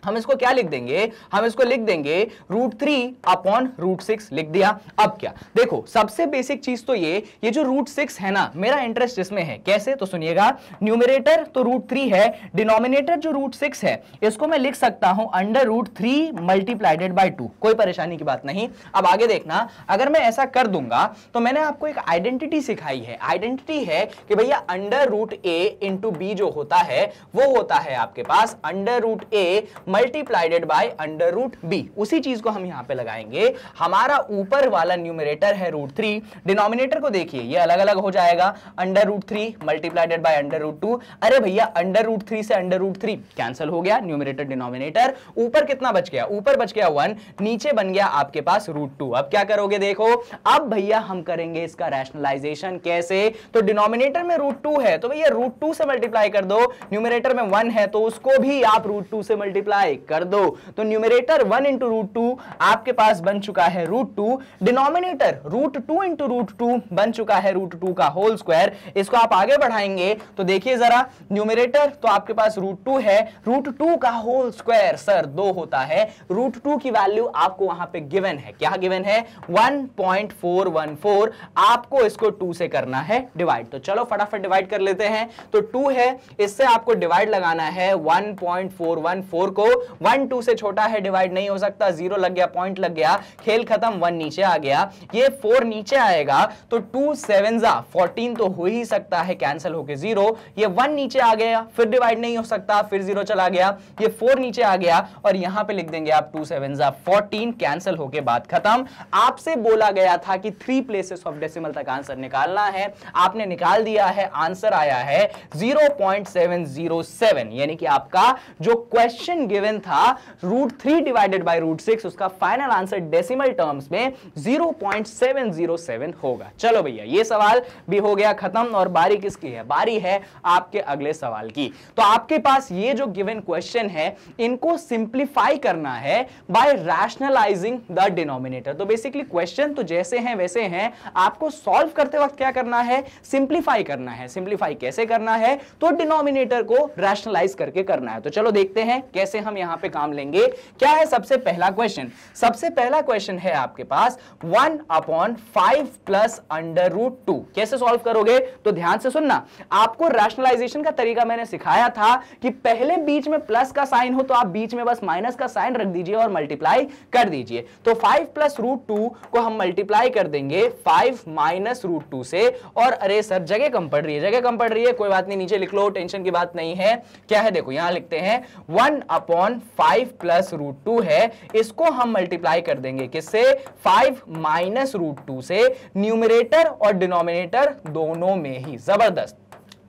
हम इसको क्या लिख देंगे? हम इसको लिख देंगे √3 अपॉन √6 लिख दिया। अब क्या, देखो सबसे बेसिक चीज तो ये जो √6 है ना, मेरा इंटरेस्ट इसमें है। कैसे? तो सुनिएगा, न्यूमरेटर तो √3 है, डिनोमिनेटर जो √6 है इसको मैं लिख सकता हूं √3 मल्टीप्लाइडेड बाय 2। कोई परेशानी की बात नहीं। अब आगे देखना, अगर मैं ऐसा कर दूंगा तो मैंने आपको एक आइडेंटिटी सिखाई है। आइडेंटिटी है कि भैया √a इंटू b जो होता है वो होता है आपके पास √a मल्टीप्लाइडेड बाय √b। उसी चीज को हम यहां पे लगाएंगे। हमारा ऊपर वाला न्यूमरेटर है √3, डिनोमिनेटर को देखिए ये अलग अलग हो जाएगा, √3 मल्टीप्लाइडेड बाय √2। अरे भैया √3 से √3 कैंसिल हो गया, न्यूमरेटर डिनोमिनेटर। ऊपर कितना बच गया? ऊपर बच गया 1, नीचे बन गया आपके पास √2। अब क्या करोगे? देखो, अब भैया हम करेंगे इसका रैशनलाइजेशन। कैसे? तो डिनोमिनेटर में √2 है तो भैया √2 से मल्टीप्लाई कर दो, न्यूमरेटर में 1 है तो उसको भी आप √2 से मल्टीप्लाई कर दो। तो न्यूमरेटर 1 इंटू √2 आपके पास बन चुका है √2, डिनोमिनेटर √2 इंटू √2 बन चुका है √2 का होल स्क्वायर। इसको आप आगे बढ़ाएंगे तो देखिए जरा, न्यूमरेटर तो आपके पास √2 है, √2 का होल स्क्वायर सर 2 होता है। √2 की वैल्यू आपको वहां पे गिवन है। क्या गिवन है? 1.414। आपको इसको 2 से करना है डिवाइड। तो चलो फटाफट डिवाइड कर लेते हैं। तो 2 है, इससे आपको डिवाइड लगाना है 1.414 को। 1 2 से छोटा है, डिवाइड नहीं हो सकता। 0 लग गया, पॉइंट लग गया, खेल खत्म। 1 नीचे आ गया, ये 4 नीचे आएगा तो 2 7 14 तो हो ही सकता है, कैंसिल होके 0। ये 1 नीचे आ गया, फिर डिवाइड नहीं हो सकता, फिर 0 चला गया। ये 4 नीचे आ गया और यहां पे लिख देंगे आप 2 7 14, कैंसिल होके बात खत्म। आपसे बोला गया था कि 3 प्लेसेस ऑफ डेसिमल तक आंसर निकालना है, आपने निकाल दिया है। आंसर आया है 0.707, यानी कि आपका जो क्वेश्चन गिवन था √3 डिवाइडेड बाय √6, उसका फाइनल आंसर डेसिमल टर्म्स में 0.707 होगा। चलो भैया, ये सवाल भी हो गया खत्म और बारी किसकी है? बारी है आपके अगले सवाल की। तो आपके पास ये जो गिवन क्वेश्चन है इनको सिंप्लीफाई करना है बाय रैशनलाइजिंग द डिनोमिनेटर। तो बेसिकली क्वेश्चन तो जैसे हैं वैसे हैं, आपको सॉल्व करते वक्त क्या करना है? सिंप्लीफाई करना है। सिंप्लीफाई कैसे करना है? तो डिनोमिनेटर को रैशनलाइज करके करना है। तो चलो देखते हैं कैसे हम यहां पे काम लेंगे। क्या है सबसे पहला क्वेश्चन? सबसे पहला क्वेश्चन है आपके पास 1/5 प्लस √2। कैसे सॉल्व करोगे? तो ध्यान से सुनना, आपको रैशनलाइजेशन का तरीका मैंने सिखाया था कि पहले बीच में प्लस का साइन हो तो आप बीच में बस माइनस का साइन रख दीजिए और मल्टीप्लाई कर दीजिए। तो 5 प्लस √2 को हम मल्टीप्लाई कर देंगे 5 माइनस √2 से। और अरे सर जगह कम पड़ रही है, जगह कम पड़ रही है, कोई बात नहीं, नीचे लिख लो, टेंशन की बात नहीं है। क्या है? देखो यहां लिखते हैं 1/5 प्लस √2 है, इसको हम मल्टीप्लाई कर देंगे किससे? 5 माइनस √2 से। न्यूमरेटर और डिनोमिनेटर दोनों में ही। जबरदस्त।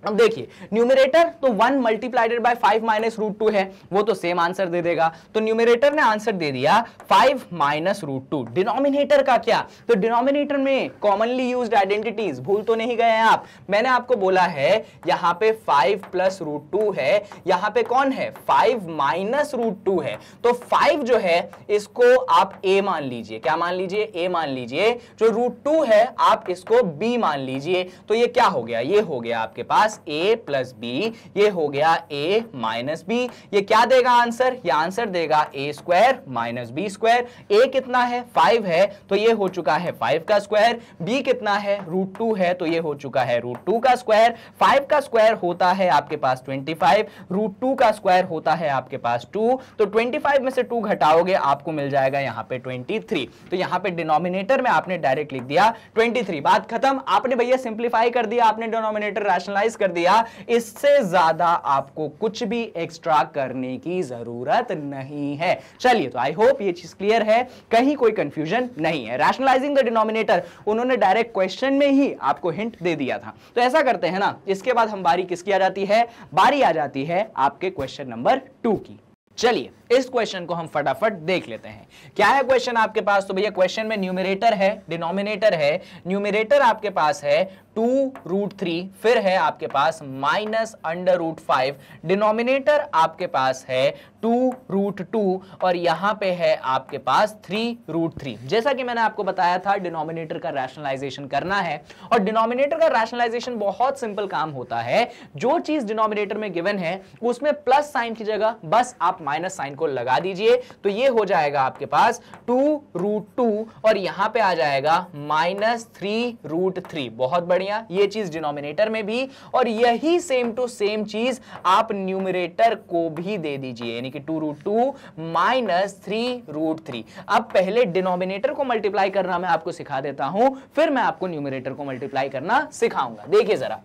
अब देखिए, न्यूमरेटर तो 1 मल्टीप्लाइडेड बाय 5 माइनस √2 है, वो तो सेम आंसर दे देगा। तो न्यूमरेटर ने आंसर दे दिया 5 माइनस √2। डिनोमिनेटर का क्या? तो डिनोमिनेटर में कॉमनली यूज्ड आइडेंटिटीज भूल तो नहीं गए हैं आप? मैंने आपको बोला है यहां पे 5 प्लस √2 है, यहां पे कौन है? 5 माइनस √2 है। तो 5 जो है इसको आप a मान लीजिए। क्या मान लीजिए? a मान लीजिए। जो √2 है आप इसको b मान लीजिए। तो ये क्या हो गया? ये हो गया आपके पास a प्लस बी, ये हो गया a माइनस बी। ये क्या देगा आंसर? ये आंसर देगा a square minus b square. a कितना है? 5 है तो ये हो चुका है 5 का स्क्वायर। b कितना है? √2 है तो ये हो चुका है √2 का स्क्वायर। 5 का स्क्वायर होता है आपके पास 25, √2 का स्क्वायर होता है आपके पास 2। तो 25 में से 2 घटाओगे आपको मिल जाएगा यहां पे 23। तो यहां पे डिनोमिनेटर में आपने डायरेक्ट लिख दिया 23। बात खत्म। आपने भैया सिंप्लीफाई कर दिया, आपने डिनोमिनेटर रैशनलाइज कर दिया, इससे ज्यादा आपको कुछ भी एक्स्ट्रा करने की जरूरत नहीं है। चलिए, तो आई होप ये चीज क्लियर है, कहीं कोई कंफ्यूजन नहीं है। रैशनलाइजिंग द डिनोमिनेटर उन्होंने डायरेक्ट क्वेश्चन में ही आपको हिंट दे दिया था। तो ऐसा करते हैं ना, इसके बाद हम बारी किसकी आ जाती है, बारी आ जाती है आपके क्वेश्चन नंबर 2 की। चलिए इस क्वेश्चन को हम फटाफट देख लेते हैं। क्या है क्वेश्चन आपके पास? तो भैया क्वेश्चन में न्यूमरेटर है, डिनोमिनेटर है। न्यूमरेटर आपके पास है 2√3, फिर है आपके पास -√5, डिनोमिनेटर आपके पास है 2√2 और यहां पे है आपके पास 3√3। जैसा कि मैंने आपको बताया था, डिनोमिनेटर का रैशनलाइजेशन करना है और डिनोमिनेटर का रैशनलाइजेशन बहुत सिंपल काम होता है। जो चीज डिनोमिनेटर में गिवन है उसमें प्लस साइन की जगह बस आप माइनस साइन को लगा दीजिए, तो ये हो जाएगा आपके पास 2√2 और यहां पे आ जाएगा -3√3। बहुत बढ़िया, ये चीज डिनोमिनेटर में भी, और यही सेम टू सेम चीज आप न्यूमरेटर को भी दे दीजिए, यानी कि 2√2 -3√3। अब पहले डिनोमिनेटर को मल्टीप्लाई करना मैं आपको सिखा देता हूं, फिर मैं आपको न्यूमरेटर को मल्टीप्लाई करना सिखाऊंगा। देखिए जरा,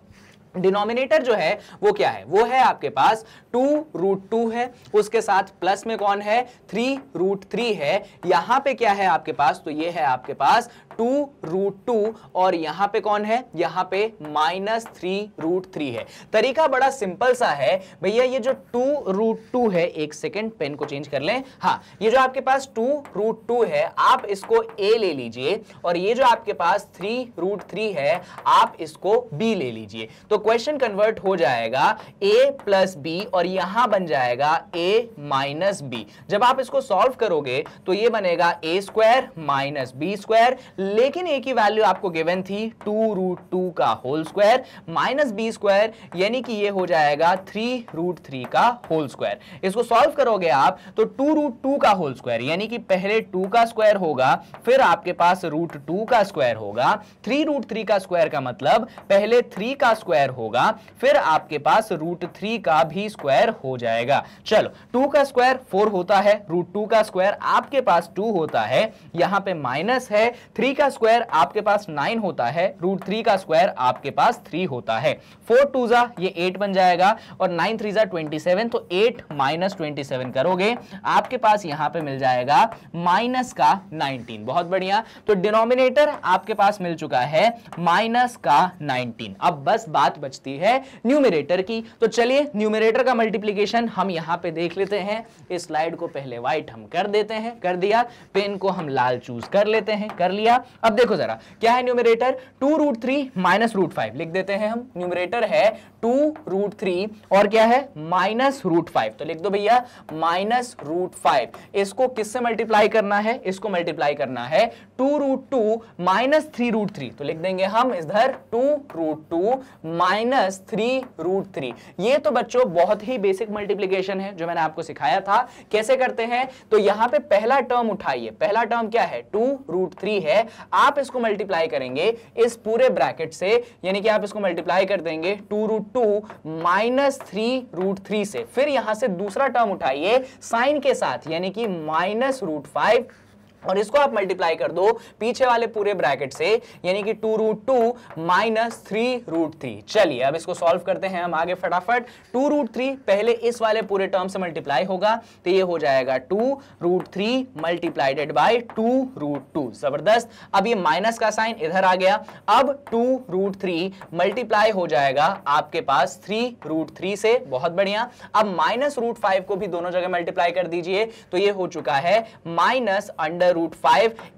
डिनोमिनेटर जो है वो क्या है, वो है आपके पास 2√2 है, उसके साथ प्लस में कौन है, 3√3 है। यहां पे क्या है आपके पास, तो ये है आपके पास 2√2 और यहां पे कौन है, यहां पे -3√3 है। तरीका बड़ा सिंपल सा है भैया, ये जो 2√2 है, एक सेकेंड पेन को चेंज कर लें, हाँ, ये जो आपके पास 2√2 है आप इसको a ले लीजिए और ये जो आपके पास 3√3 है आप इसको b ले लीजिए, तो क्वेश्चन कन्वर्ट हो जाएगा a प्लस b और यहां बन जाएगा a माइनस b। जब आप इसको सॉल्व करोगे तो ये बनेगा a square minus b square, लेकिन a की वैल्यू आपको गिवन थी 2√2 का whole square minus b square, यानी कि ये हो जाएगा 3√3 का होल स्क्वायर। इसको सॉल्व करोगे आप तो 2√2 का होल स्क्वायर, यानी कि पहले 2 का स्क्वायर होगा, फिर आपके पास √2 का स्क्वायर होगा, 3√3 का स्क्वायर का मतलब पहले 3 का स्क्वायर होगा, फिर आपके पास √3 का भी स्क्वायर हो जाएगा। चलो, 2 का स्क्वायर 4 होता है, √2 का स्क्वायर आपके पास 2 होता है, यहां पे माइनस है, 3 का स्क्वायर आपके पास 9 होता है, √3 का स्क्वायर आपके पास 3 होता है। 4 2 जा ये 8 बन जाएगा और 9 3 जा 27, तो 8 माइनस 27 करोगे आपके पास यहां पे मिल जाएगा माइनस का 19। बहुत बढ़िया, तो डिनोमिनेटर आपके पास मिल चुका है माइनस का 19। अब बस बात बचती है न्यूमरेटर की, तो चलिए न्यूमरेटर का मल्टीप्लिकेशन हम यहां पे देख लेते हैं। इस स्लाइड को पहले व्हाइट हम कर देते हैं, कर दिया, पेन को हम लाल चूज कर लेते हैं, कर लिया। अब देखो जरा क्या है न्यूमरेटर, 2√3 -√5 लिख देते हैं हम। न्यूमरेटर है 2√3 और क्या है -√5, तो लिख दो भैया -√5। इसको किससे मल्टीप्लाई करना है, इसको मल्टीप्लाई करना है 2√2 -3√3, तो लिख देंगे हम इधर 2√2 -3√3। ये तो बच्चों बहुत ही बेसिक मल्टीप्लिकेशन है जो मैंने आपको सिखाया था। कैसे करते हैं, तो यहां पे पहला टर्म उठाइए, पहला टर्म क्या है 2√3 है, आप इसको मल्टीप्लाई करेंगे इस पूरे ब्रैकेट से, यानी कि आप इसको मल्टीप्लाई कर देंगे 2√2 -3√3 से, फिर यहां से दूसरा टर्म उठाइए साइन के साथ, यानी कि -√5 और इसको आप मल्टीप्लाई कर दो पीछे वाले पूरे ब्रैकेट से, यानी कि 2√2 -3√3। चलिए अब इसको सॉल्व करते हैं हम आगे फटाफट। 2√3 पहले इस वाले पूरे टर्म से मल्टीप्लाई होगा, तो ये हो जाएगा 2√3 मल्टीप्लाइडेड बाय 2√2। जबरदस्त, अब ये माइनस का साइन इधर आ गया, अब 2√3 मल्टीप्लाई हो जाएगा आपके पास 3√3 से। बहुत बढ़िया, अब -√5 को भी दोनों जगह मल्टीप्लाई कर दीजिए, तो ये हो चुका है -√5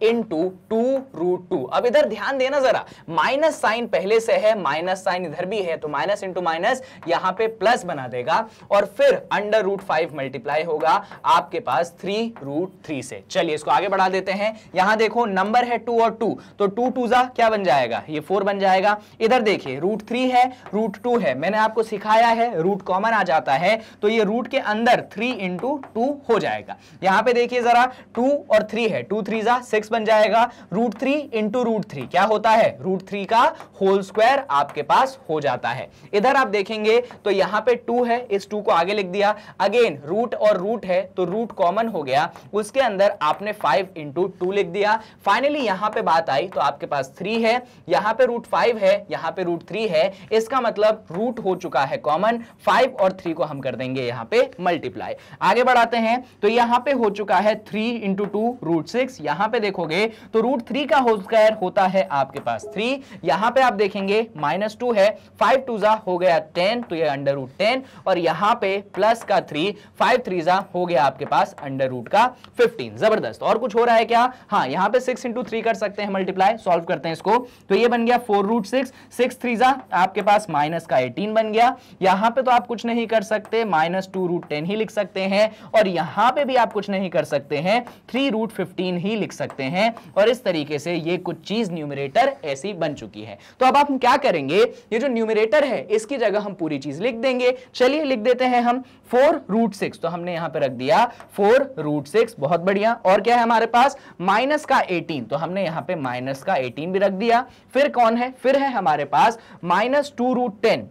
इंटू 2√2। अब इधर ध्यान देना जरा, माइनस साइन पहले से है, माइनस साइन इधर भी है, तो माइनस इंटू माइनस यहां पे प्लस बना देगा और फिर √5 मल्टीप्लाई होगा आपके पास 3√3 से। चलिए इसको आगे बढ़ा देते हैं। यहां देखो नंबर है 2 और 2, तो 2 2 जा क्या बन जाएगा, ये 4 बन जाएगा। इधर देखिए √3 है, √2 है, मैंने आपको सिखाया है रूट कॉमन आ जाता है, तो ये रूट के अंदर 3 इंटू 2 हो जाएगा। यहां पे देखिए जरा 2 और 3 है, है 2 3 जा 6 बन जाएगा, √3 इंटू √3 क्या होता है, √3 का होल स्क्वायर आपके पास हो जाता है। इधर आप देखेंगे तो यहां पे 2 है, इस 2 को आगे लिख दिया, अगेन रूट और रूट है तो रूट कॉमन हो गया, उसके अंदर आपने 5 इंटू 2 लिख दिया। फाइनली यहां पे बात आई तो आपके पास 3 है, यहां पे √5 है, यहां पे √3 है, इसका मतलब रूट हो चुका है कॉमन, 5 और 3 को हम कर देंगे यहां पे मल्टीप्लाई। आगे बढ़ाते हैं तो यहां पे हो चुका है 3 इंटू 2 √6, यहां पे देखोगे तो √3 का होल स्क्वायर होता है आपके पास 3, यहां पे आप देखेंगे -2 है, 5 2 जा हो गया 10 तो ये √10, और यहां पे प्लस का 3, 5 3 जा हो गया आपके पास √15। जबरदस्त। और कुछ हो रहा है क्या, हाँ यहां पे 6 इंटू 3 कर सकते हैं मल्टीप्लाई, सॉल्व करते हैं इसको तो ये बन गया 4√6, 6 3 जा आपके पास -18 बन गया। यहां पे तो आप कुछ नहीं कर सकते, -2√10 ही लिख सकते हैं, और यहां पे भी आप कुछ नहीं कर सकते हैं, 3√15 ही लिख सकते हैं, और इस तरीके से ये कुछ चीज न्यूमरेटर ऐसी बन चुकी है। तो अब आप क्या करेंगे, ये जो न्यूमरेटर है इसकी जगह हम पूरी चीज लिख देंगे। चलिए लिख देते हैं हम 4√6, तो हमने यहां पे रख दिया 4√6, बहुत बढ़िया। और क्या है हमारे पास, माइनस का 18, तो हमने यहां पे माइनस का 18 भी रख दिया। फिर कौन है, फिर है हमारे पास -2√10,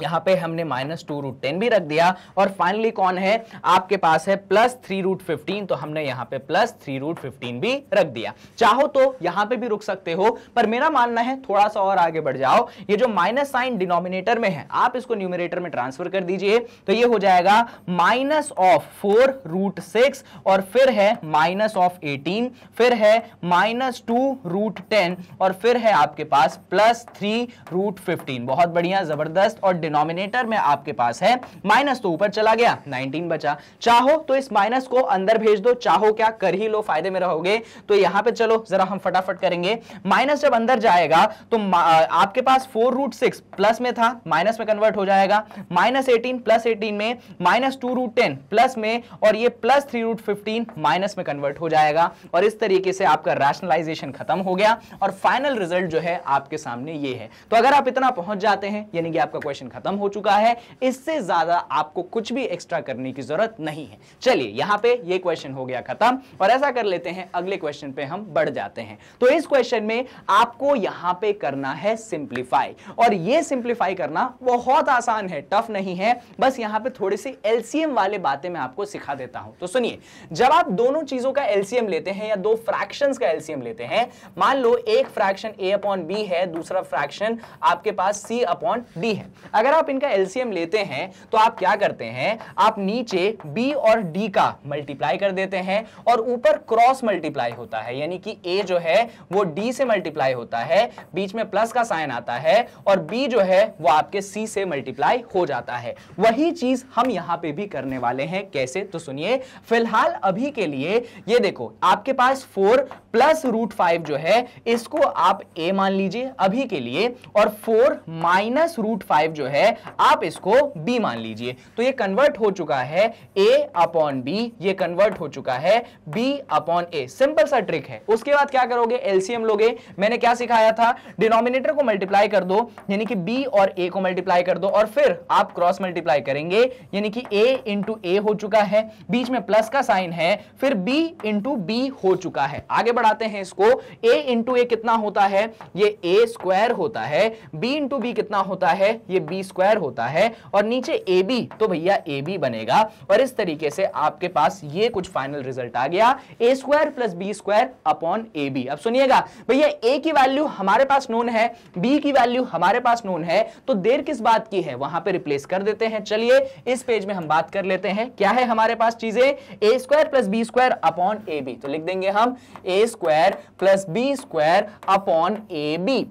यहां पे हमने -2√10 भी रख दिया। और फाइनली कौन है आपके पास है +3√15, तो हमने यहां पे +3√15 भी रख दिया। चाहो तो यहां पे भी रुक सकते हो, पर मेरा मानना है थोड़ा सा और आगे बढ़ जाओ। ये जो माइनस साइन डिनोमिनेटर में है आप इसको न्यूमरेटर में ट्रांसफर कर दीजिए, तो ये हो जाएगा -4√6, और फिर है -18, फिर है -2√10, और फिर है आपके पास +3√15। बहुत बढ़िया, जबरदस्त। और डिनोमिनेटर में आपके पास है माइनस, तो ऊपर चला गया 19 बचा। चाहो तो इस माइनस को अंदर भेज दो, चाहो क्या कर ही लो, फायदे में रहोगे। तो यहां पे चलो जरा हम फटाफट करेंगे। माइनस जब अंदर जाएगा तो आपके पास 4√6 प्लस में था, माइनस में कन्वर्ट हो जाएगा, -18 प्लस 18 में, -2√10 प्लस में, और ये +3√15 माइनस में कन्वर्ट हो जाएगा। और इस तरीके से आपका रैशनलाइजेशन खत्म हो गया, और फाइनल रिजल्ट जो है आपके सामने ये है। तो अगर आप इतना पहुंच जाते हैं यानी कि आपका क्वेश्चन खत्म हो चुका है, इससे ज्यादा आपको कुछ भी एक्स्ट्रा करने की जरूरत नहीं है। चलिए यहां पे ये क्वेश्चन हो गया खत्म, और ऐसा कर लेते हैं अगले क्वेश्चन पे हम बढ़ जाते हैं। तो इस क्वेश्चन में आपको यहां पे करना है सिंप्लीफाई, और ये सिंप्लीफाई करना बहुत आसान है, टफ नहीं है। बस यहां पे थोड़ी सी एलसीएम वाले बातें मैं आपको सिखा देता हूं। तो सुनिए, जब आप दोनों चीजों का एलसीएम लेते हैं या दो फ्रैक्शंस का एलसीएम लेते हैं, मान लो एक फ्रैक्शन a/b है, दूसरा फ्रैक्शन आपके पास c/d है। अगर आप इनका एलसीएम लेते हैं तो आप क्या करते हैं, आप नीचे b और d का मल्टीप्लाई कर देते हैं, और ऊपर क्रॉस मल्टीप्लाई होता है, यानी कि a जो है वो d से मल्टीप्लाई होता है, बीच में प्लस का साइन आता है, और b जो है वो आपके c से मल्टीप्लाई हो जाता है। वही चीज हम यहां पे भी करने वाले हैं। कैसे, तो सुनिए। फिलहाल अभी के लिए ये देखो, आपके पास 4 + √5 जो है इसको आप a मान लीजिए अभी के लिए, और 4 - √5 जो है आप इसको b मान लीजिए। तो ये कन्वर्ट हो चुका है a/b, ये कन्वर्ट हो चुका है b/a। सिंपल सा ट्रिक है। उसके बाद क्या करोगे, एलसीएम लोगे। मैंने क्या सिखाया था, डिनोमिनेटर को मल्टीप्लाई कर दो, यानी कि b और a को मल्टीप्लाई कर दो, और फिर आप क्रॉस मल्टीप्लाई करेंगे, यानी कि a इंटू a हो चुका है, बीच में प्लस का साइन है, फिर b इंटू b हो चुका है। आगे बढ़ाते हैं इसको, a इंटू a कितना होता है, ये a स्क्वायर होता है, b इंटू b कितना होता है, ये b स्क्वायर होता है, और नीचे ab तो भैया ab बनेगा। और इस तरीके से आपके पास ये कुछ फाइनल रिजल्ट आ गया, a square plus b square upon ab। अब सुनिएगा भैया, a की वैल्यू हमारे पास नोन है, b की वैल्यू हमारे पास नोन है, तो देर किस बात की है, वहां पे रिप्लेस कर देते हैं। चलिए इस पेज में हम बात कर लेते हैं, क्या है हमारे पास चीजें, a square plus b square upon ab। तो लिख देंगे हम a square plus b square upon ab,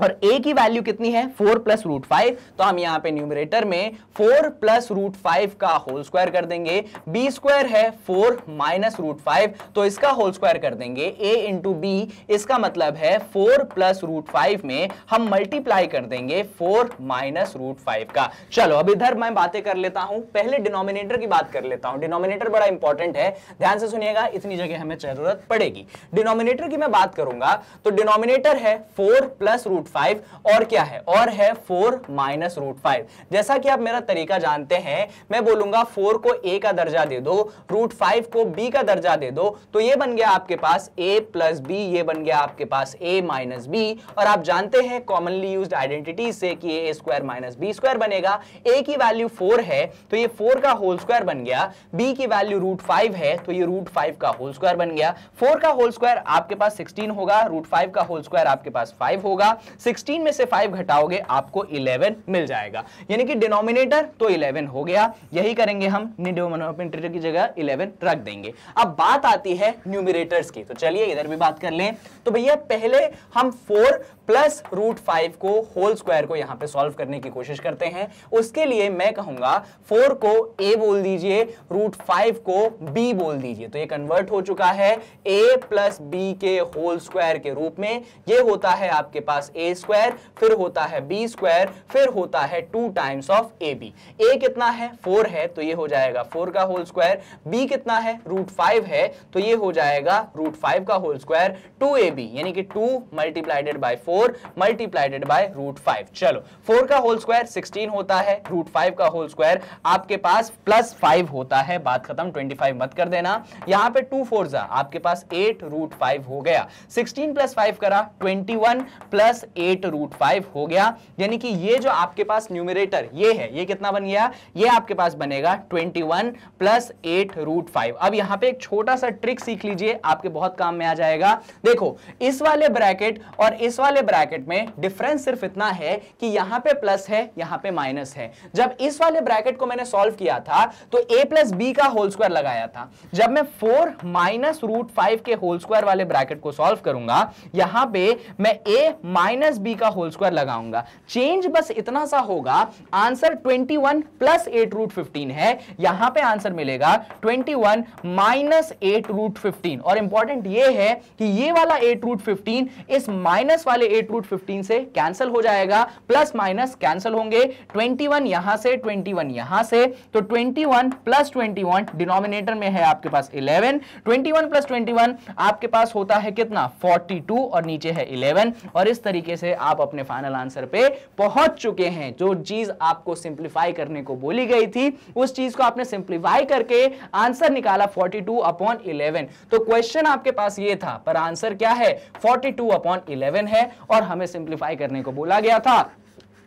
और a की वैल्यू कितनी है, 4 + √5, तो हम यहां पे न्यूमरेटर में 4 + √5 का होल स्क्वायर कर देंगे। b स्क्वायर है 4 - √5, तो इसका होल स्क्वायर कर देंगे a इंटू b, इसका मतलब है 4 + √5 में हम मल्टीप्लाई कर देंगे 4 - √5 का। चलो अब इधर मैं बातें कर लेता हूं, पहले डिनोमिनेटर की बात कर लेता हूं। डिनोमिनेटर बड़ा इंपॉर्टेंट है, ध्यान से सुनिएगा, इतनी जगह हमें जरूरत पड़ेगी। डिनोमिनेटर की मैं बात करूंगा तो डिनोमिनेटर है 4 + √5 और क्या है, और है 4 माइनस √5। जैसा कि आप मेरा तरीका जानते हैं, मैं बोलूंगा 4 को a का दर्जा दे दो, √5 को b का दर्जा दे दो, तो ये बन गया आपके पास a प्लस b, ये बन गया आपके पास a माइनस b। और आप जानते हैं कॉमनली यूज्ड आइडेंटिटी से कि a square minus b square बनेगा। a की वैल्यू 4 है तो ये 4 का होल स्क्वायर बन गया, b की वैल्यू √5 है तो ये √5 का होल स्क्वायर बन गया। 4 का होल स्क्वायर आपके पास 16 होगा, √5 का होल स्क्वायर आपके पास 5 होगा। 16 में से 5 घटाओगे आपको 11 मिल जाएगा, यानी कि डिनोमिनेटर तो 11 हो गया। यही करेंगे हम, डिनोमिनेटर की जगह 11 रख देंगे। अब बात आती है न्यूमरेटर्स की, तो चलिए इधर भी बात कर लें। तो भैया पहले हम 4 प्लस √5 को होल स्क्वायर को यहां पे सॉल्व करने की कोशिश करते हैं। उसके लिए मैं कहूंगा 4 को a बोल दीजिए, √5 को b बोल दीजिए, तो ये कन्वर्ट हो चुका है a प्लस b के होल स्क्वायर के रूप में। ये होता है आपके पास a स्क्वायर, फिर होता है b स्क्वायर, फिर होता है 2 टाइम्स ऑफ ab। a कितना है, 4 है तो ये हो जाएगा 4 का होल स्क्वायर, b कितना है, √5 है तो ये हो जाएगा √5 का होल स्क्वायर 2ab, यानी कि 2 मल्टीप्लाइडेड बाय 4 मल्टीप्लाइडेड बाय √5। चलो 4 का होल स्क्वायर 16 होता है, √5 का होल स्क्वायर आपके पास प्लस 5 होता है, बात खत्म, 25 मत कर देना। यहां पे 2 4 आपके पास 8 √5 हो गया, 16 प्लस 5 करा 21 प्लस 8 √5 हो गया, यानी कि ये जो आपके पास न्यूमरेटर ये है, ये कितना बन गया, ये आपके पास बनेगा 21 प्लस 8 √5। अब यहां पे एक छोटा सा ट्रिक सीख लीजिए, आपके बहुत काम में आ जाएगा। देखो इस वाले ब्रैकेट और इस वाले ब्रैकेट में डिफरेंस सिर्फ इतना है कि यहां पे प्लस है, यहां पे माइनस है। जब इस वाले ब्रैकेट को मैंने सॉल्व किया था तो a प्लस b का होल स्क्वायर लगाया था। जब मैं 4 माइनस √5 के होल स्क्वायर वाले ब्रैकेट को सॉल्व करूंगा, यहां पे मैं a माइनस b का होल स्क्वायर लगाऊंगा। चेंज बस इतना सा होगा, आंसर 21 प्लस 8 √15 है, यहां पे आंसर मिलेगा 21 माइनस 8 √15। और इंपॉर्टेंट ये है कि ये वाला 8 √15 इस माइनस वाले 8 √15 से कैंसिल हो जाएगा, प्लस माइनस कैंसिल होंगे, 21 यहां से 21 यहां से, तो 21 प्लस 21 डिनोमिनेटर में है आपके पास 11, 21 प्लस 21 आपके पास होता है कितना, 42, और नीचे है 11। और इस तरीके से आप अपने फाइनल आंसर पे पहुंच चुके हैं। जो चीज आपको सिंप्लीफाई करने को बोली गई थी उस चीज को आपने सिंप्लीफाई करके आंसर निकाला 42/11। तो क्वेश्चन आपके पास ये था, पर आंसर क्या है, 42/11 है, और हमें सिंप्लीफाई करने को बोला गया था,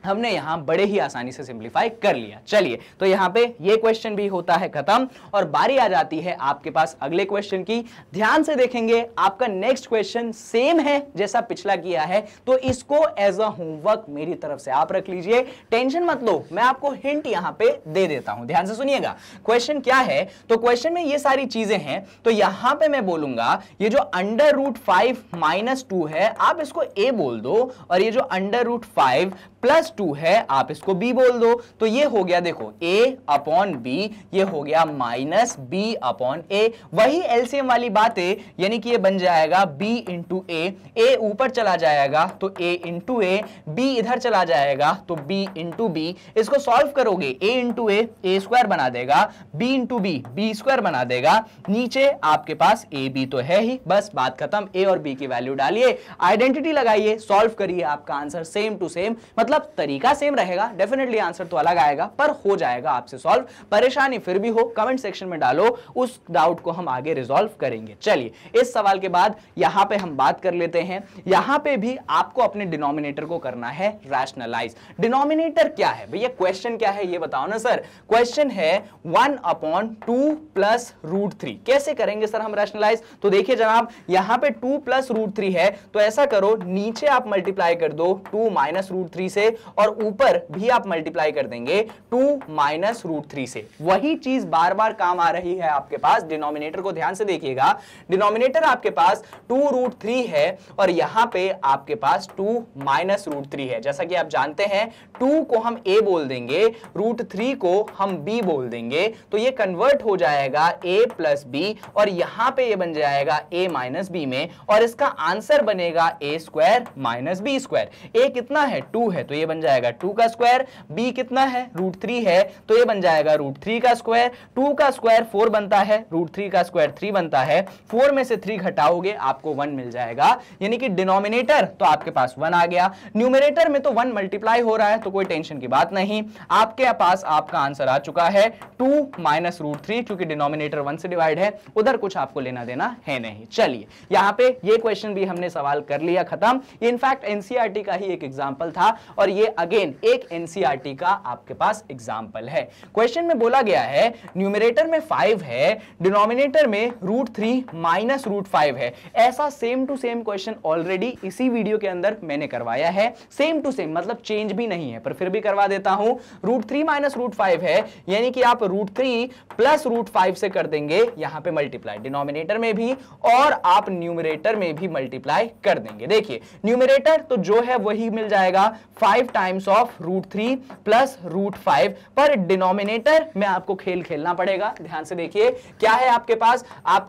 हमने यहां बड़े ही आसानी से सिंप्लीफाई कर लिया। चलिए तो यहां पे ये क्वेश्चन भी होता है खत्म, और बारी आ जाती है आपके पास अगले क्वेश्चन की। ध्यान से देखेंगे, आपका नेक्स्ट क्वेश्चन सेम है जैसा पिछला किया है, तो इसको एज अ होमवर्क मेरी तरफ से आप रख लीजिए, टेंशन मत लो, मैं आपको हिंट यहां पे दे देता हूं। ध्यान से सुनिएगा, क्वेश्चन क्या है, तो क्वेश्चन में ये सारी चीजें हैं, तो यहां पे मैं बोलूंगा ये जो √5 माइनस 2 है आप इसको a बोल दो, और ये जो √5 प्लस 2 है आप इसको b बोल दो। तो ये हो गया, देखो a/b, ये हो गया माइनस b/a। वही एलसीएम वाली बातें, यानी कि ये बन जाएगा b इंटू a ऊपर चला जाएगा तो a इंटू a, b इधर चला जाएगा तो b इंटू b। इसको सॉल्व करोगे a इंटू a स्क्वायर बना देगा, b इंटू b स्क्वायर बना देगा, नीचे आपके पास a b तो है ही, बस बात खत्म। a और b की वैल्यू डालिए, आइडेंटिटी लगाइए, सॉल्व करिए, आपका आंसर सेम टू सेम, मतलब तरीका सेम रहेगा, डेफिनेटली आंसर तो अलग आएगा पर हो जाएगा आपसे सॉल्व। परेशानी फिर भी हो कमेंट सेक्शन में डालो, उस डाउट को हम आगे रिजॉल्व करेंगे। चलिए इस सवाल के बाद यहां पे हम बात कर लेते हैं, यहां पे भी आपको अपने डिनोमिनेटर को करना है रैशनलाइज। डिनोमिनेटर क्या है भैया, क्वेश्चन क्या है ये बताओ ना सर। क्वेश्चन है 1/2 प्लस √3, कैसे करेंगे सर हम रैशनलाइज। तो देखिए जनाब, यहां पे 2 प्लस √3 है, तो ऐसा करो नीचे आप मल्टीप्लाई कर दो 2 माइनस √3 से, और ऊपर भी आप मल्टीप्लाई कर देंगे 2 माइनस √3 से। वही चीज बार बार काम आ रही है आपके पास। डिनोमिनेटर को ध्यान से देखिएगा, डिनोमिनेटर आपके पास 2√3 है और यहां पे आपके पास 2 माइनस √3 है। जैसा कि आप जानते हैं 2 को हम a बोल देंगे, √3 को हम b बोल देंगे, तो ये कन्वर्ट हो जाएगा a प्लस b, और यहां पे ये बन जाएगा a माइनस b में, और इसका आंसर बनेगा a square minus b square. a कितना है, 2 है तो ये बन जाएगा 2 का स्क्वायर, b कितना है √3 है तो ये बन जाएगा √3 का स्क्वायर, 2 का स्क्वायर 4 बनता है, √3 का स्क्वायर 3 बनता है, 4 में से 3 घटाओगे आपको 1 मिल जाएगा, यानी कि डिनोमिनेटर तो आपके पास 1 आ गया, न्यूमरेटर में तो 1 मल्टीप्लाई हो रहा है तो कोई टेंशन की बात नहीं, आपके पास आपका आंसर आ चुका है 2 माइनस √3, क्योंकि डिनोमिनेटर 1 से डिवाइड है, उधर कुछ आपको लेना देना है नहीं। चलिए यहां पे ये क्वेश्चन भी हमने सवाल कर लिया खत्म। ये इनफैक्ट एनसीईआरटी का ही एक एग्जांपल था और ये अगेन एक एनसीईआरटी का आपके पास एग्जांपल है। क्वेश्चन में बोला गया है न्यूमरेटर में 5 है, डिनोमिनेटर में √3 माइनस √5 है। ऐसा same to same question already इसी वीडियो के अंदर मैंने करवाया है, सेम टू सेम मतलब चेंज भी नहीं है, पर फिर भी करवा देता हूं। √3 माइनस √5 है, यानी कि आप √3 प्लस √5 से कर देंगे यहां पे मल्टीप्लाई, डिनोमिनेटर में भी और आप न्यूमरेटर में भी मल्टीप्लाई कर देंगे। देखिए न्यूमरेटर तो जो है वही मिल जाएगा 5 टाइम्स ऑफ √3 प्लस √5, पर डिनोमिनेटर में आपको खेल खेलना पड़ेगा। ध्यान से देखिए क्या है आपके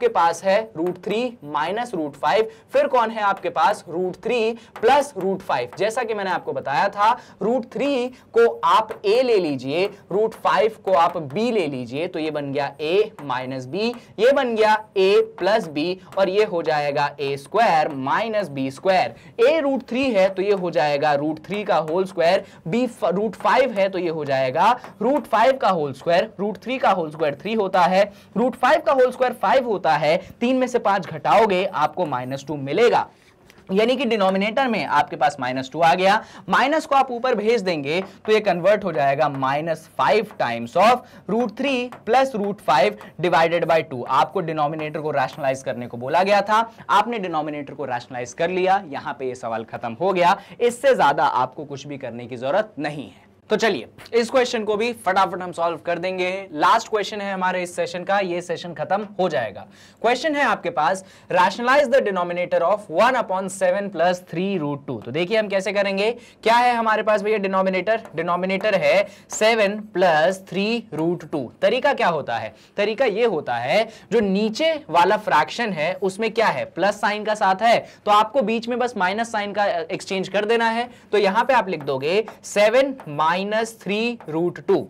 पास है √3 माइनस √5, फिर कौन है आपके पास √3 प्लस √5। जैसा कि मैंने आपको बताया था √3 को आप a ले लीजिए, √5 को आप b ले लीजिए, तो ये बन गया a माइनस b, ये बन गया a प्लस b और ये हो जाएगा a square minus b square. a √3 है तो ये हो जाएगा √3 का होल स्क्वायर, b √5 है तो ये हो जाएगा √5 का होल स्क्वायर, √3 का होल स्क्वायर 3 होता है, √5 का होल स्क्वायर 5 होता है, 3 में से 5 घटाओगे आपको -2 मिलेगा, यानी कि डिनोमिनेटर में आपके पास -2 आ गया। माइनस को आप ऊपर भेज देंगे तो ये कन्वर्ट हो जाएगा -5 times of √3 plus √5 divided by 2। आपको डिनोमिनेटर को रैशनलाइज करने को बोला गया था, आपने डिनोमिनेटर को रैशनलाइज कर लिया, यहां पे ये सवाल खत्म हो गया। इससे ज्यादा आपको कुछ भी करने की जरूरत नहीं है। तो चलिए इस क्वेश्चन को भी फटाफट हम सॉल्व कर देंगे। लास्ट क्वेश्चन है हमारे इस सेशन का, ये सेशन खत्म हो जाएगा। क्वेश्चन है आपके पास rationalise the denominator of 1/7 plus 3√2। तो देखिए हम कैसे करेंगे, क्या है हमारे पास भैया डिनोमिनेटर है 7 प्लस 3√2। तरीका क्या होता है, तरीका ये होता है जो नीचे वाला फ्रैक्शन है उसमें क्या है प्लस साइन का साथ है, तो आपको बीच में बस माइनस साइन का एक्सचेंज कर देना है। तो यहां पे आप लिख दोगे 7 माइनस 3√2,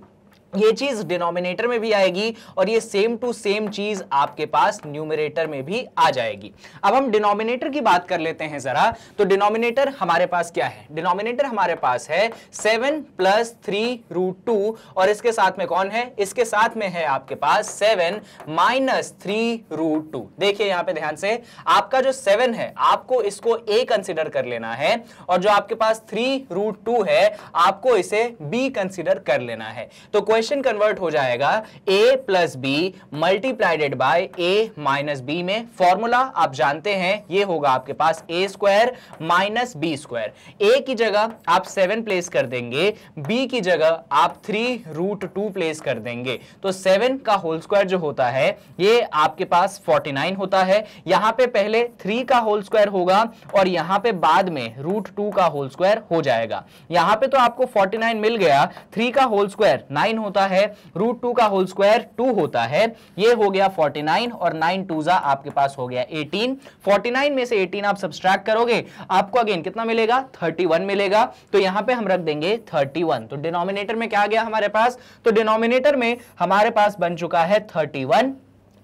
ये चीज डिनोमिनेटर में भी आएगी और ये सेम टू सेम चीज आपके पास न्यूमरेटर में भी आ जाएगी। अब हम डिनोमिनेटर की बात कर लेते हैं जरा। तो डिनोमिनेटर हमारे पास क्या है, डिनोमिनेटर हमारे पास है 7 प्लस 3√2 और इसके साथ में कौन है, इसके साथ में है आपके पास 7 माइनस 3√2। देखिए यहां पे ध्यान से, आपका जो 7 है आपको इसको a कंसिडर कर लेना है और जो आपके पास 3√2 है आपको इसे b कंसिडर कर लेना है। तो क्वेश्चन कन्वर्ट हो जाएगा a plus b multiplied by a minus b में। फॉर्मूला आप जानते हैं, ये होगा आपके पास a square minus b square. a की जगह आप 7 प्लेस कर देंगे, b की जगह आप 3√2 प्लेस कर देंगे, तो 7 का होल स्क्वायर जो होता है ये आपके पास 49 होता है। यहां पे पहले 3 का होल स्क्वायर होगा और यहां पे बाद में √2 का होल स्क्वायर हो जाएगा। यहां पे तो आपको 49 मिल गया, 3 का होल स्क्वायर 9 होता है, √2 का होल स्क्वायर 2 होता है, ये हो गया 49 और 9 2 आपके पास हो गया 18। 49 में से 18 आप सब्सट्रैक्ट करोगे आपको अगेन कितना मिलेगा, 31 मिलेगा। तो यहां पे हम रख देंगे 31। तो डिनोमिनेटर में क्या आ गया हमारे पास, तो डिनोमिनेटर में हमारे पास बन चुका है 31।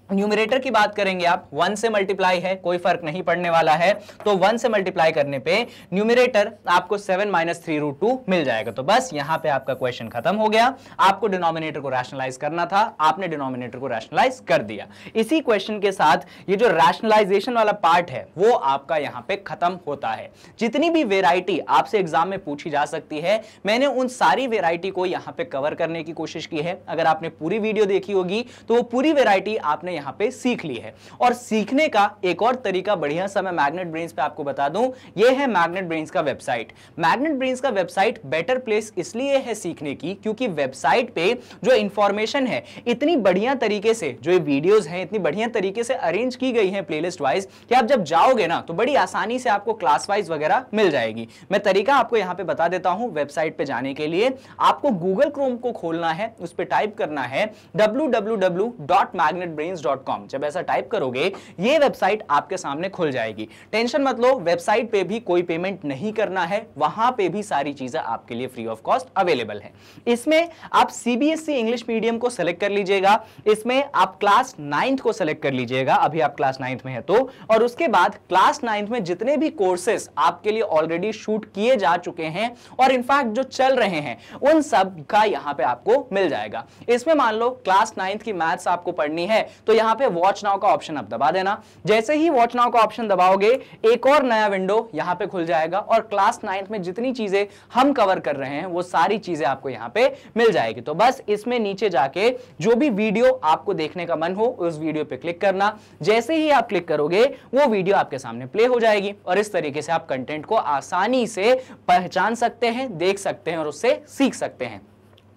न्यूमरेटर की बात करेंगे आप 1 से मल्टीप्लाई है, कोई फर्क नहीं पड़ने वाला है, तो 1 से मल्टीप्लाई करने पे न्यूमरेटर आपको 7 माइनस 3√2 मिल जाएगा। तो बस यहां पे आपका क्वेश्चन खत्म हो गया। आपको डिनोमिनेटर को रैशनलाइज करना था, आपने डिनोमिनेटर को रैशनलाइज कर दिया। इसी क्वेश्चन के साथ ये जो रैशनलाइजेशन वाला पार्ट है वो आपका यहां पे खत्म होता है। जितनी भी वेराइटी आपसे एग्जाम में पूछी जा सकती है मैंने उन सारी वेराइटी को यहां पे कवर करने की कोशिश की है। अगर आपने पूरी वीडियो देखी होगी तो वो पूरी वेराइटी आपने यहां पे सीख ली है। और सीखने का एक और तरीका बढ़िया सा मैं मैग्नेट ब्रेन्स पे आपको बता दूं, ये है मैग्नेट ब्रेन्स का वेबसाइट। मैग्नेट ब्रेन्स का वेबसाइट बेटर प्लेस इसलिए है सीखने की क्योंकि वेबसाइट पे जो इंफॉर्मेशन है इतनी बढ़िया तरीके से, जो ये वीडियोस हैं इतनी बढ़िया तरीके से अरेंज की गई हैं प्लेलिस्ट वाइज कि आप जब जाओगे ना तो बड़ी आसानी से आपको क्लास वाइज वगैरह मिल जाएगी। मैं तरीका आपको यहां पे बता देता हूं। वेबसाइट पे जाने के लिए आपको गूगल क्रोम को खोलना है, उस पे टाइप करना है www.magnetbrains freeofcost.com जब ऐसा टाइप करोगे ये वेबसाइट आपके सामने खुल जाएगी। टेंशन मत लो, वेबसाइट पे भी कोई पेमेंट नहीं करना है, वहां पे भी सारी चीजें आपके लिए फ्री ऑफ कॉस्ट अवेलेबल है। इसमें आप सीबीएसई इंग्लिश मीडियम को सेलेक्ट कर लीजिएगा, इसमें आप क्लास 9th को सेलेक्ट कर लीजिएगा, अभी आप क्लास 9th में है तो, और उसके बाद क्लास 9th में जितने भी कोर्सेस आपके लिए ऑलरेडी शूट किए जा चुके हैं और इनफैक्ट जो चल रहे हैं उन सब का यहां पे आपको मिल जाएगा। इसमें मान लो क्लास 9th की मैथ्स आपको पढ़नी है तो यहां पे वॉच नाउ का ऑप्शन आप दबा देना। जैसे ही वॉच नाउ का ऑप्शन दबाओगे एक और नया विंडो यहां पे खुल जाएगा और क्लास 9th में जितनी चीजें हम कवर कर रहे हैं वो सारी चीजें आपको यहां पे मिल जाएगी। तो बस इसमें नीचे जाके जो भी वीडियो आपको देखने का मन हो उस वीडियो पे क्लिक करना। जैसे ही आप क्लिक करोगे वो वीडियो आपके सामने प्ले हो जाएगी और इस तरीके से आप कंटेंट को आसानी से पहचान सकते हैं, देख सकते हैं और उससे सीख सकते हैं।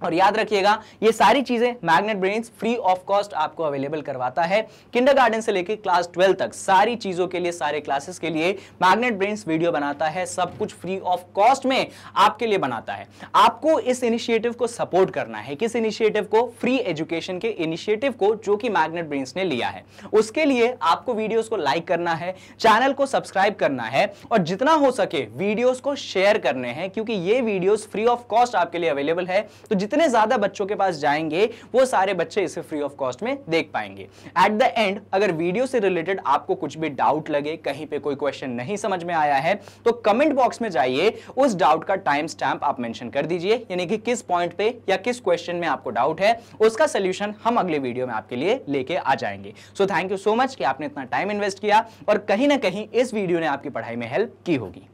और याद रखिएगा ये सारी चीजें magnet brains free of cost आपको अवेलेबल करवाता है। किंडरगार्टन से लेकर क्लास 12 तक सारी चीजों के लिए, सारे क्लासेस के लिए मैग्नेट ब्रेन्स वीडियो बनाता है, सब कुछ फ्री ऑफ कॉस्ट में आपके लिए बनाता है। आपको इस इनिशिएटिव को सपोर्ट करना है। किस इनिशिएटिव को? फ्री एजुकेशन के इनिशिएटिव को जो कि मैग्नेट ब्रेन्स ने लिया है। उसके लिए आपको वीडियोस को लाइक करना है, चैनल को सब्सक्राइब करना है और जितना हो सके वीडियोस को शेयर करने हैं, क्योंकि ये वीडियोस फ्री ऑफ कॉस्ट आपके लिए अवेलेबल है। तो जितने ज्यादा बच्चों के पास जाएंगे वो सारे बच्चे इसे फ्री ऑफ कॉस्ट में देख पाएंगे। एट द एंड अगर वीडियो से रिलेटेड आपको कुछ भी डाउट लगे, कहीं पे कोई क्वेश्चन नहीं समझ में आया है तो कमेंट बॉक्स में जाइए, उस डाउट का टाइम स्टैंप आप मेंशन कर दीजिए, यानी कि किस पॉइंट पे या किस क्वेश्चन में आपको डाउट है, उसका सोल्यूशन हम अगले वीडियो में आपके लिए लेके आ जाएंगे। So thank you so much कि आपने इतना टाइम इन्वेस्ट किया और कहीं ना कहीं इस वीडियो ने आपकी पढ़ाई में हेल्प की होगी।